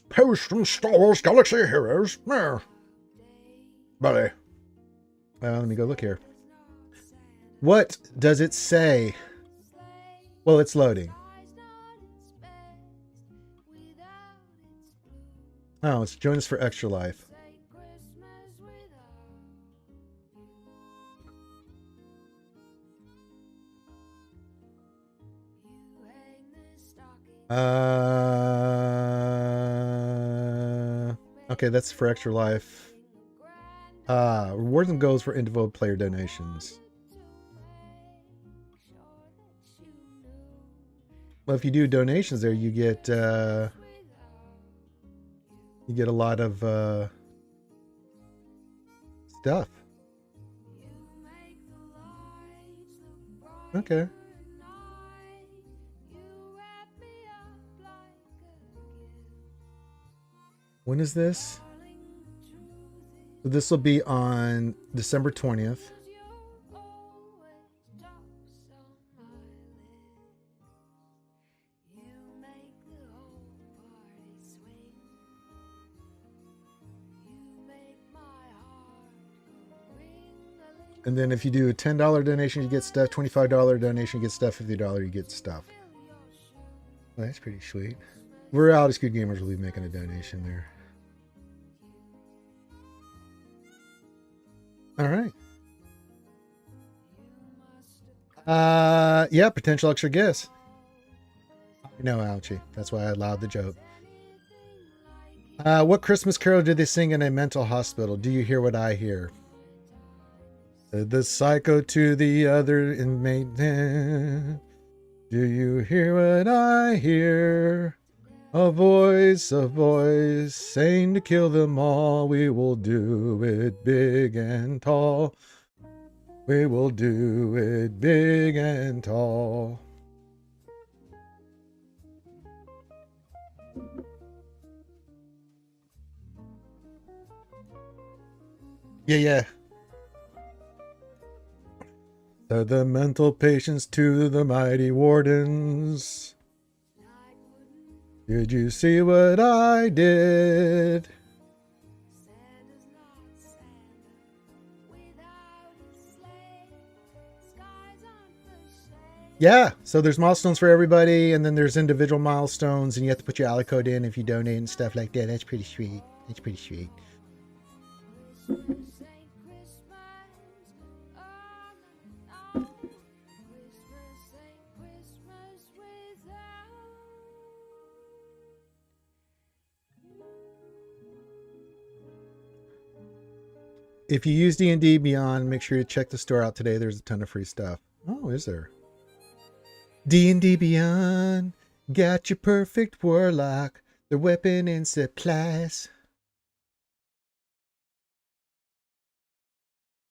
Post from Star Wars Galaxy Heroes. There. Buddy. Let me go look here. What does it say? Well, it's loading. Oh, it's join us for Extra Life. Okay, that's for Extra Life. Rewards and goals for individual player donations. Well, if you do donations there, you get a lot of stuff. Okay. When is this? So this will be on December 20th. And then if you do a $10 donation, you get stuff. $25 donation, you get stuff. $50, you get stuff. Well, that's pretty sweet. We're out as good gamers will be making a donation there. All right. Yeah, potential extra guess. No, Ouchie. That's why I allowed the joke. What Christmas carol did they sing in a mental hospital? Do you hear what I hear? The psycho to the other inmate. Do you hear what I hear? A voice saying to kill them all. We will do it big and tall. We will do it big and tall. Yeah. So the mental patients to the mighty wardens. Did you see what I did? Yeah, so there's milestones for everybody, and then there's individual milestones, and you have to put your ally code in if you donate and stuff like that. That's pretty sweet. That's pretty sweet. If you use D&D Beyond, make sure you check the store out today. There's a ton of free stuff. Oh, is there? D&D Beyond, got your perfect warlock, the weapon and supplies.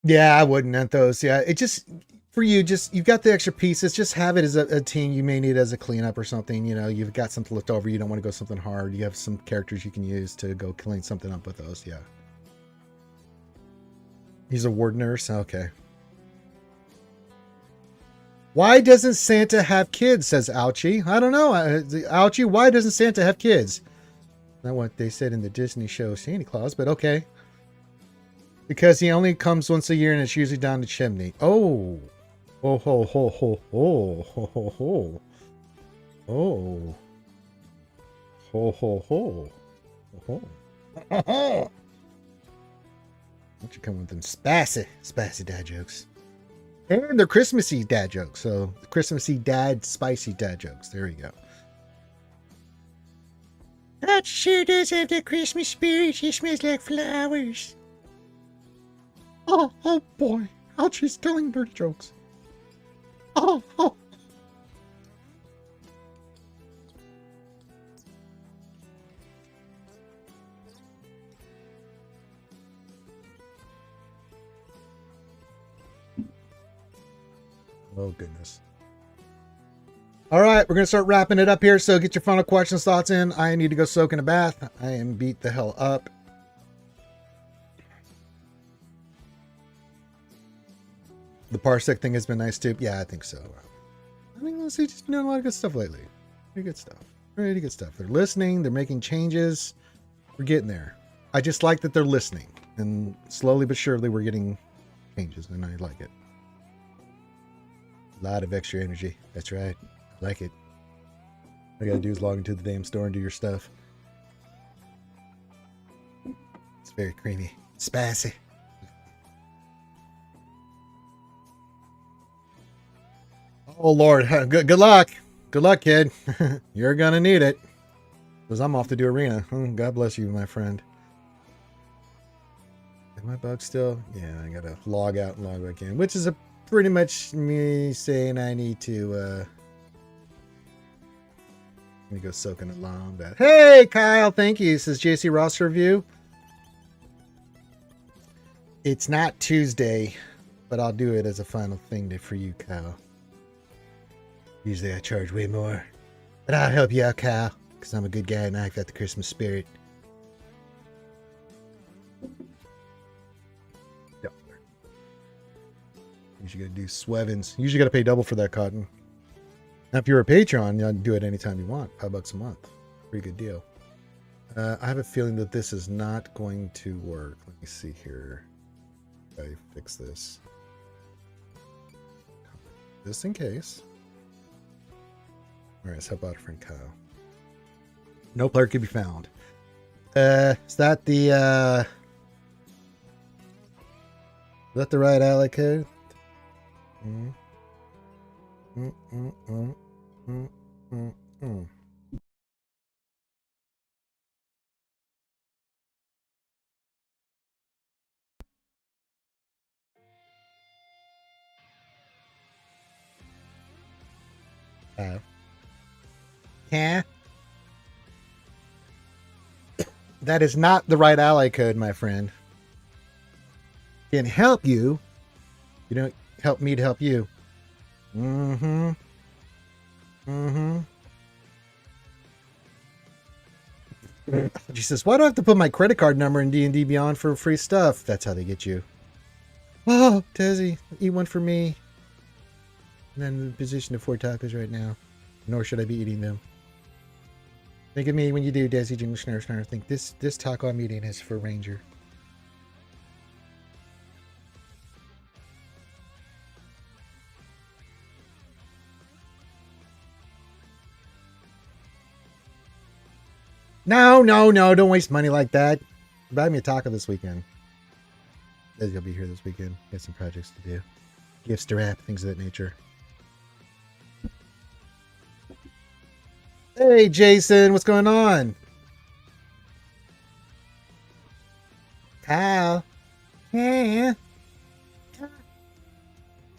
Yeah, I wouldn't hunt those. Yeah, it just, for you, just, you've got the extra pieces. Just have it as a team you may need as a cleanup or something. You know, you've got something left over. You don't want to go something hard. You have some characters you can use to go clean something up with those. Yeah. He's a ward nurse. Okay. Why doesn't Santa have kids? Says Ouchie. I don't know. Ouchie, why doesn't Santa have kids? Not what they said in the Disney show Santa Claus, but okay. Because he only comes once a year and it's usually down the chimney. Oh. Oh ho ho ho ho ho ho ho. Oh. Ho ho ho. Ho ho. Don't you come with them spicy dad jokes. And they're Christmassy dad jokes. So, Christmassy dad, spicy dad jokes. There you go. That sure does have the Christmas spirit. She smells like flowers. Oh boy. Ouchie's telling dirty jokes. Oh. Oh, goodness. All right, we're going to start wrapping it up here. So get your final questions, thoughts in. I need to go soak in a bath. I am beat the hell up. The Parsec thing has been nice too. Yeah, I think so. I mean, let's see, just doing a lot of good stuff lately. Pretty good stuff. Pretty good stuff. They're listening. They're making changes. We're getting there. I just like that they're listening. And slowly but surely we're getting changes, and I like it. A lot of extra energy. That's right. I like it. All I gotta do is log into the damn store and do your stuff. It's very creamy. Spicy. Oh, Lord. Good luck. Good luck, kid. You're gonna need it. Because I'm off to do arena. God bless you, my friend. Am I bugged still? Yeah, I gotta log out and log back in. Which is pretty much me saying I need to let me go soaking a long bath. Hey, Kyle, thank you. This is JC Ross review. It's not Tuesday, but I'll do it as a final thing for you, Kyle. Usually I charge way more, but I'll help you out, Kyle, because I'm a good guy and I've got the Christmas spirit. Yep. Usually gotta do Swevins. Usually gotta pay double for that cotton. Now, if you're a Patreon, you can do it anytime you want. $5 a month. Pretty good deal. I have a feeling that this is not going to work. Let me see here. I fix this. Just in case. All right, let's help out a friend Kyle. No player can be found. Is that the right ally code? Yeah. That is not the right ally code, my friend. Can help you. You don't help me to help you. Mm-hmm. Mm-hmm. She says, why do I have to put my credit card number in D&D Beyond for free stuff? That's how they get you. Oh, Desi, eat one for me. I'm not in the position to afford tacos right now. Nor should I be eating them. Think of me when you do, Desi Jingle Schnurr Schnurr. Think this taco I'm eating is for Ranger. No, don't waste money like that. Buy me a taco this weekend. Desi will be here this weekend. Got some projects to do. Gifts to wrap, things of that nature. Hey, Jason, what's going on? Kyle. Yeah.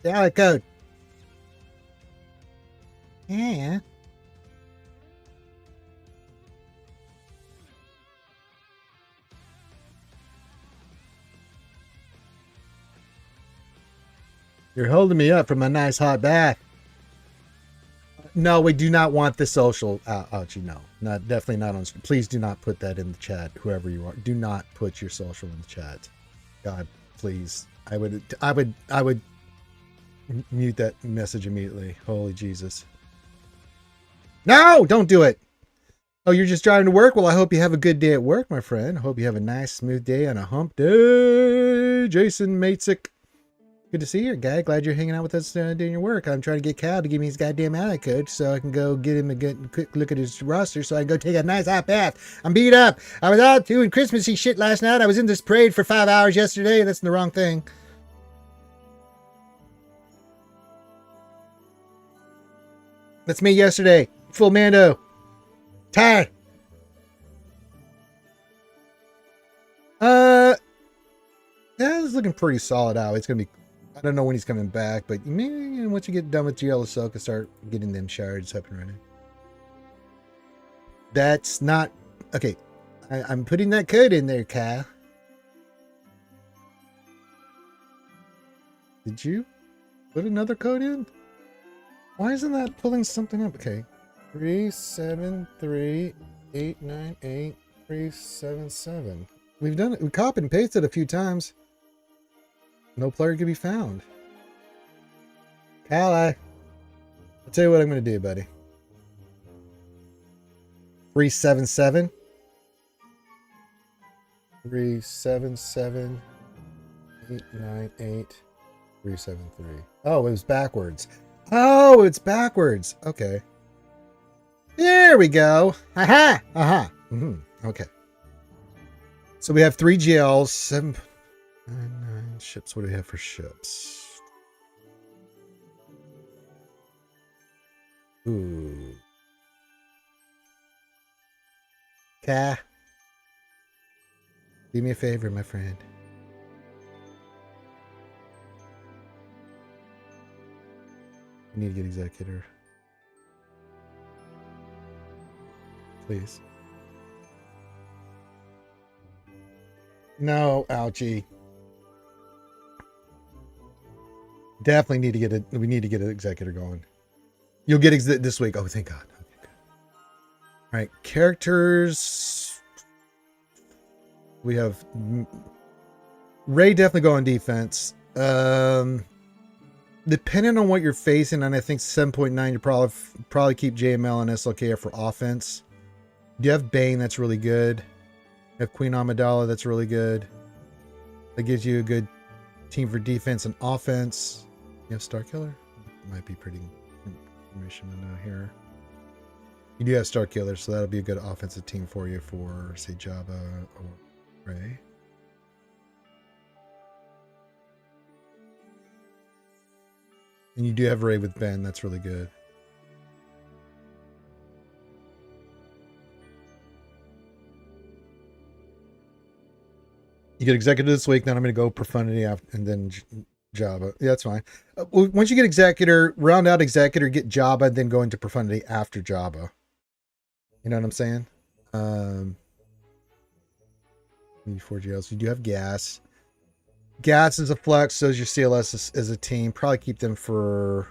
Salad code. Yeah. You're holding me up from a nice hot bath. No, we do not want the social. Ouchie, no. Definitely not on. Please do not put that in the chat, whoever you are. Do not put your social in the chat. God, please. I would mute that message immediately. Holy Jesus. No, don't do it. Oh, you're just driving to work? Well, I hope you have a good day at work, my friend. I hope you have a nice, smooth day on a hump day. Jason Matesick. Good to see you, guy. Glad you're hanging out with us doing your work. I'm trying to get Cal to give me his goddamn ally code so I can go get him a good quick look at his roster so I can go take a nice hot bath. I'm beat up. I was out doing Christmassy shit last night. I was in this parade for 5 hours yesterday. That's the wrong thing. That's me yesterday. Full Mando. Tired. Yeah, it's looking pretty solid out. It's gonna be. I don't know when he's coming back, but maybe once you get done with GL Ahsoka, start getting them shards up and running. That's not okay. I'm putting that code in there, Kyle. Did you put another code in? Why isn't that pulling something up? Okay, 373-898-377. We've done it. We copied and pasted a few times. No player can be found. Cal, I'll tell you what I'm going to do, buddy. 377. 377 898 373. Oh, it was backwards. Oh, it's backwards. Okay. There we go. Aha. Aha. Okay. So we have 3 GLs, 7, 9 ships. What do we have for ships? Ooh. Ka. Do me a favor, my friend. I need to get executor. Please. No, ouchie. Definitely need to get it. We need to get an executor going. You'll get this week. Oh, thank God. Okay, good. All right, characters. We have Ray. Definitely go on defense. Depending on what you're facing, and I think 7.9, you probably keep JML and SLK for offense. You have Bane, that's really good. You have Queen Amidala, that's really good. That gives you a good team for defense and offense. You have Starkiller? Might be pretty information to know here. You do have Starkiller, so that'll be a good offensive team for you for, say, Jabba or Ray. And you do have Ray with Ben, that's really good. You get executive this week, then I'm going to go Profundity and then Jabba. Yeah, that's fine. Once you get Executor, round out Executor, get Jabba, then go into Profundity after Jabba. You know what I'm saying? 4 GLs. You do have Gas. Gas is a flex, so is your CLS as a team. Probably keep them for...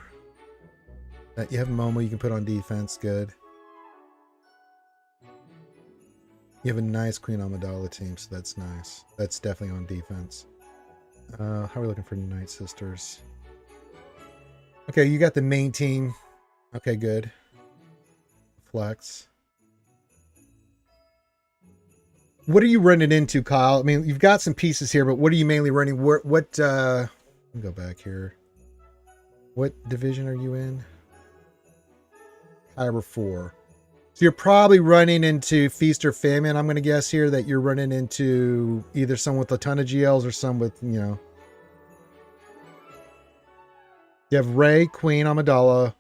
You have Momo you can put on defense. Good. You have a nice Queen Amidala team, so that's nice. That's definitely on defense. How are we looking for Night Sisters? Okay, you got the main team. Okay, good. Flex. What are you running into, Kyle? I mean, you've got some pieces here, but what are you mainly running? Let me go back here. What division are you in? Kyber 4. So you're probably running into Feast or Famine. I'm going to guess here that you're running into either some with a ton of GLs or some with, you know. You have Rey, Queen, Amidala,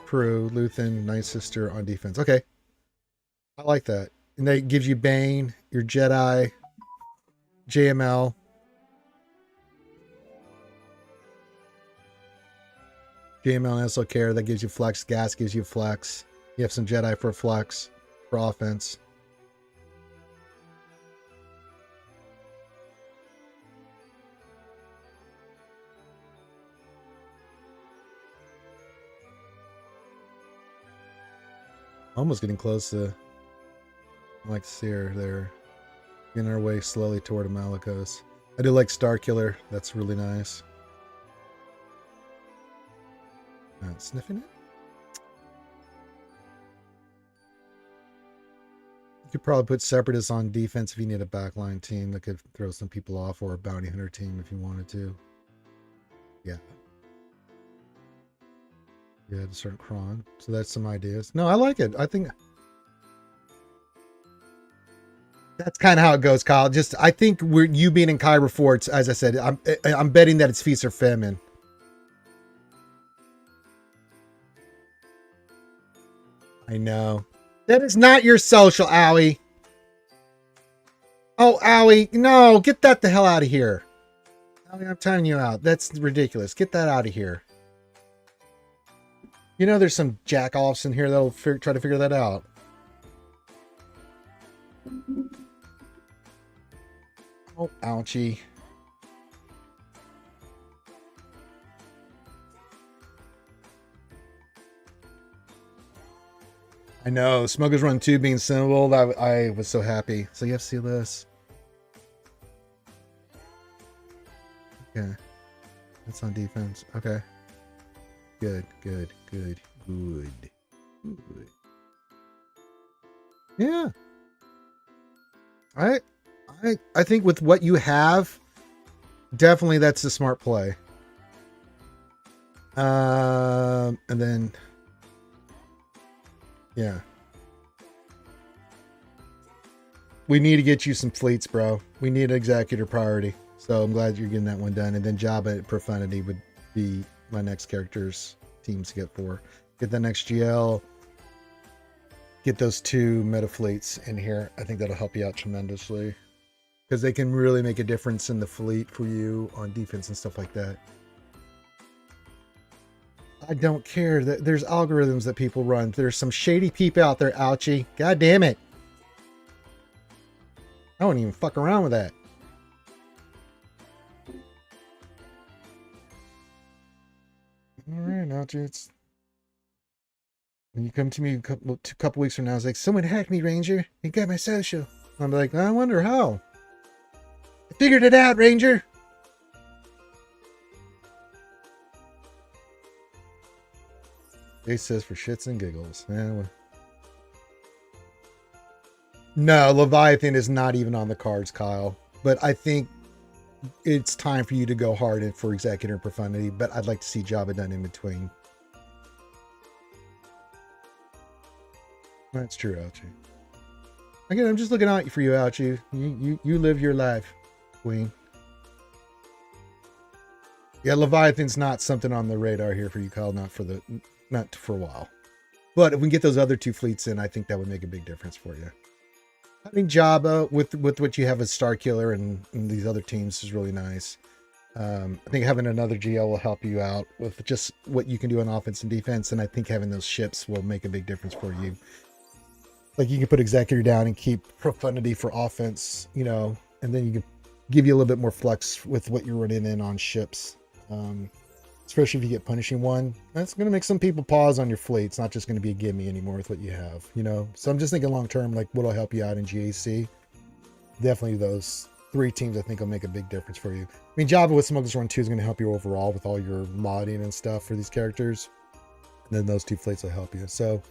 Prue, Luthen, Night Sister on defense. Okay. I like that. And that gives you Bane, your Jedi, JML. JML and SLK, that gives you flex. Gas gives you flex. You have some Jedi for flex, for offense. Almost getting close to, I like to see her there. Getting our way slowly toward a Malicos. I do like Starkiller. That's really nice. Sniffing it? You could probably put Separatists on defense if you need a backline team that could throw some people off, or a bounty hunter team if you wanted to. Yeah. Yeah, to start Kron. So that's some ideas. No, I like it. I think that's kind of how it goes, Kyle. Just I think you being in Kyber 4, it's, as I said, I'm betting that it's Feast or Famine. I know. That is not your social, Owie. Oh, Owie, no, get that the hell out of here. Owie, I'm timing you out. That's ridiculous. Get that out of here. You know there's some jack-offs in here that'll try to figure that out. Oh, ouchie. I know, Smuggler's Run 2 being assembled, I was so happy. So you have to see this. Okay. That's on defense. Okay. Good, good, good, good, good. Yeah. I think with what you have, definitely that's a smart play. And then, yeah. We need to get you some fleets, bro. We need an executor priority. So I'm glad you're getting that one done. And then Jabba at Profundity would be my next character's teams to get for. Get the next GL. Get those 2 meta fleets in here. I think that'll help you out tremendously. Because they can really make a difference in the fleet for you on defense and stuff like that. I don't care. There's algorithms that people run. There's some shady people out there, ouchie. God damn it. I won't even fuck around with that. Alright, ouchie. When you come to me a couple weeks from now, it's like, someone hacked me, Ranger. They got my social. I'm like, I wonder how. I figured it out, Ranger. He says for shits and giggles. Yeah, well. No, Leviathan is not even on the cards, Kyle. But I think it's time for you to go hard for Executor and Profundity. But I'd like to see Jabba done in between. That's true, Ouchie. Again, I'm just looking out for you, Ouchie. You live your life, Queen. Yeah, Leviathan's not something on the radar here for you, Kyle. Not for a while. But if we can get those other 2 fleets in, I think that would make a big difference for you. Having Jabba with what you have as Starkiller and these other teams is really nice. I think having another GL will help you out with just what you can do on offense and defense, and I think having those ships will make a big difference for you. Like you can put Executor down and keep Profundity for offense, you know, and then you can give you a little bit more flex with what you're running in on ships. Especially if you get Punishing One, that's going to make some people pause on your fleet. It's not just going to be a gimme anymore with what you have, you know. So I'm just thinking long term, like what'll help you out in GAC. Definitely those 3 teams I think will make a big difference for you. I mean, Java with Smuggler's Run 2 is going to help you overall with all your modding and stuff for these characters. And then those 2 fleets will help you. So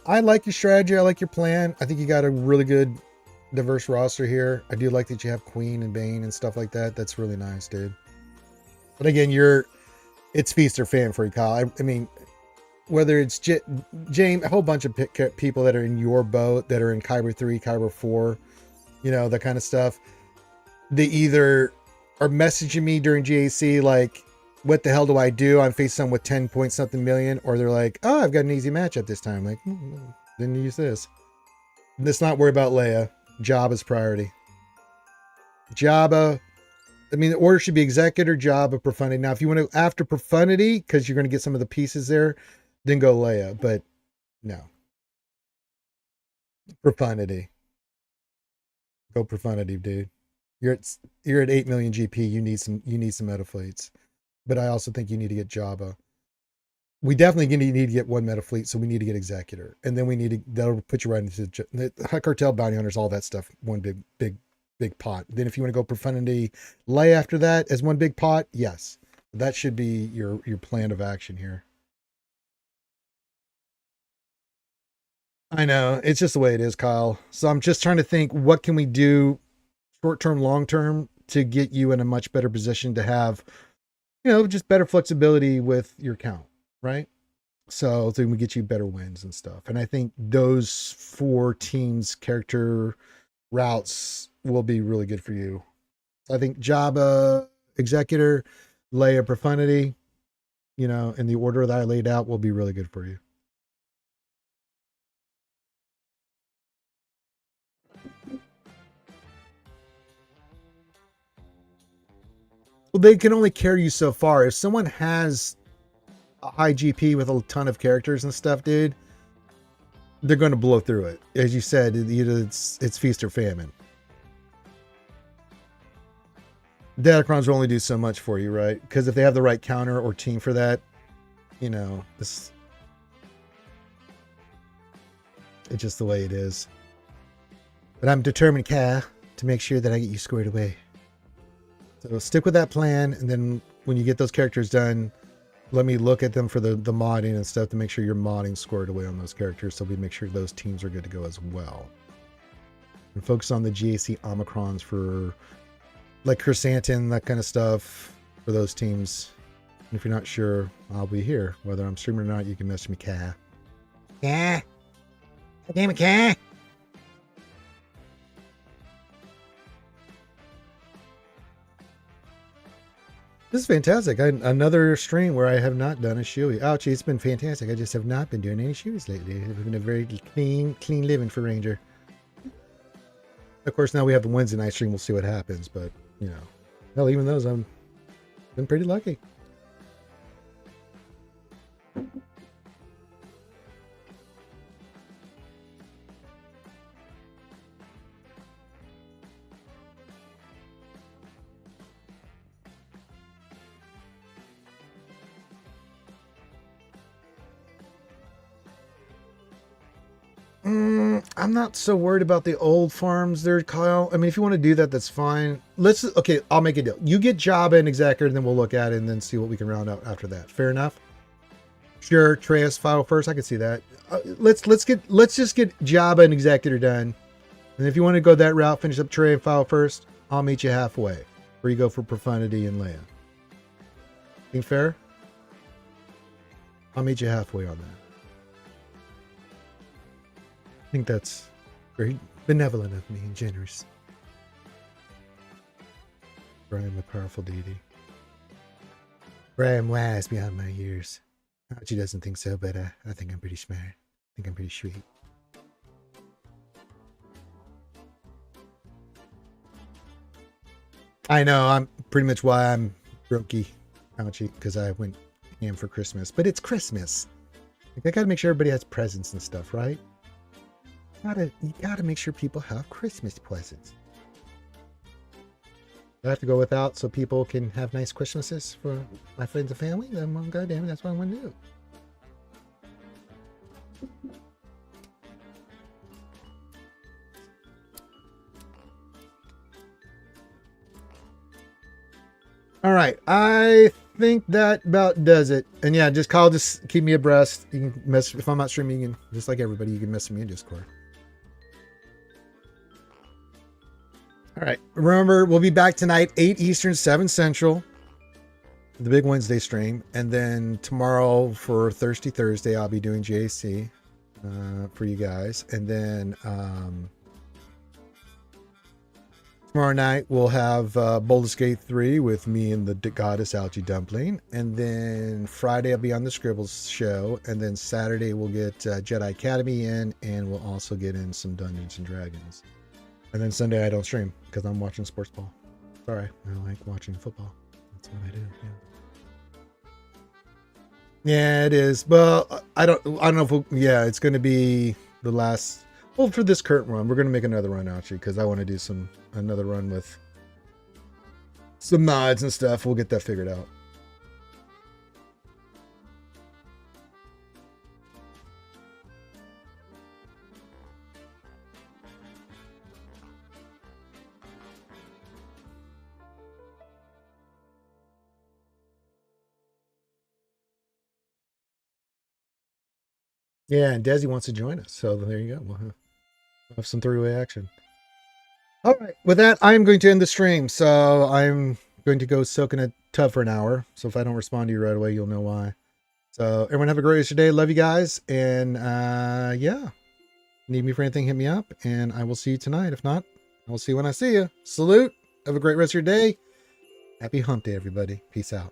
I like your strategy. I like your plan. I think you got a really good diverse roster here. I do like that you have Queen and Bane and stuff like that. That's really nice, dude. But again, it's feast or famine for you, Kyle. I mean, whether it's James, a whole bunch of people that are in your boat, that are in Kyber 3, Kyber 4, you know, that kind of stuff. They either are messaging me during GAC like, what the hell do I do? I'm facing someone with 10 point something million. Or they're like, oh, I've got an easy matchup this time. Like, didn't use this. Let's not worry about Leia. Jabba's priority. Jabba. I mean, the order should be Executor, Jabba, Profundity. Now, if you want to, after Profundity, because you're going to get some of the pieces there, then go Leia. But no. Profundity. Go Profundity, dude. You're at 8 million GP. You need some meta fleets. But I also think you need to get Jabba. We definitely need to get 1 meta fleet, so we need to get Executor. And then that'll put you right into the High Cartel, Bounty Hunters, all that stuff. One big pot. Then if you want to go Profundity, lay after that as one big pot, yes. That should be your plan of action here. I know. It's just the way it is, Kyle. So I'm just trying to think, what can we do short-term, long-term to get you in a much better position to have, you know, just better flexibility with your count, right? So we get you better wins and stuff. And I think those 4 teams' character routes will be really good for you. So I think Jabba, Executor, Leia, Profundity, you know, in the order that I laid out will be really good for you. Well, they can only carry you so far. If someone has a high GP with a ton of characters and stuff, dude, they're going to blow through it. As you said, it's feast or famine. Datacrons will only do so much for you, right? Because if they have the right counter or team for that, you know, it's just the way it is. But I'm determined, Ka, to make sure that I get you squared away. So stick with that plan, and then when you get those characters done, let me look at them for the modding and stuff to make sure you're modding squared away on those characters, so we make sure those teams are good to go as well. And focus on the GAC Omicrons for like Chrysanthemum, that kind of stuff for those teams. And if you're not sure, I'll be here. Whether I'm streaming or not, you can message me, Ka. Ka? God damn it, Ka! This is fantastic. Another stream where I have not done a shoey. Ouchie, it's been fantastic. I just have not been doing any shoeys lately. It's been a very clean living for Ranger. Of course, now we have the Wednesday night stream. We'll see what happens. But, you know, hell, even those, I've been pretty lucky. I'm not so worried about the old farms there, Kyle. I mean, if you want to do that, that's fine. Okay, I'll make a deal. You get Jabba and Executor, and then we'll look at it and then see what we can round out after that. Fair enough? Sure, Treyas file first. I can see that. Let's just get Jabba and Executor done. And if you want to go that route, finish up Trey and file first, I'll meet you halfway. Where you go for Profundity and Leia. Think fair? I'll meet you halfway on that. I think that's very benevolent of me and generous. For I am a powerful deity. For I am wise beyond my years. She doesn't think so, but I think I'm pretty smart. I think I'm pretty sweet. I know, I'm pretty much why I'm brokey, ouchie, because I went ham for Christmas. But it's Christmas. Like, I gotta make sure everybody has presents and stuff, right? You gotta make sure people have Christmas presents. I have to go without so people can have nice Christmases for my friends and family. Then, well, goddamn it, that's what I'm gonna do. All right, I think that about does it. And yeah, just Kyle, just keep me abreast. You can mess if I'm not streaming, you can, just like everybody, you can message me in Discord. All right, remember we'll be back tonight, 8 Eastern, 7 Central, the big Wednesday stream, and then tomorrow for Thirsty Thursday, I'll be doing JC for you guys, and then tomorrow night we'll have Baldur's Gate 3 with me and the goddess Algae Dumpling, and then Friday I'll be on the Scribbles show, and then Saturday we'll get Jedi Academy in, and we'll also get in some Dungeons and Dragons, and then Sunday I don't stream because I'm watching sports ball. Sorry, I like watching football. That's what I do. Yeah, it is. Well, I don't know if it's going to be the last. Well, for this current run, we're going to make another run actually because I want to do another run with some mods and stuff. We'll get that figured out. Yeah, and Desi wants to join us, so there you go. We'll have some three-way action. All right, with that, I'm going to end the stream. So I'm going to go soak in a tub for an hour. So if I don't respond to you right away, you'll know why. So everyone have a great rest of your day. Love you guys. And yeah, need me for anything, hit me up. And I will see you tonight. If not, I will see you when I see you. Salute. Have a great rest of your day. Happy hump day, everybody. Peace out.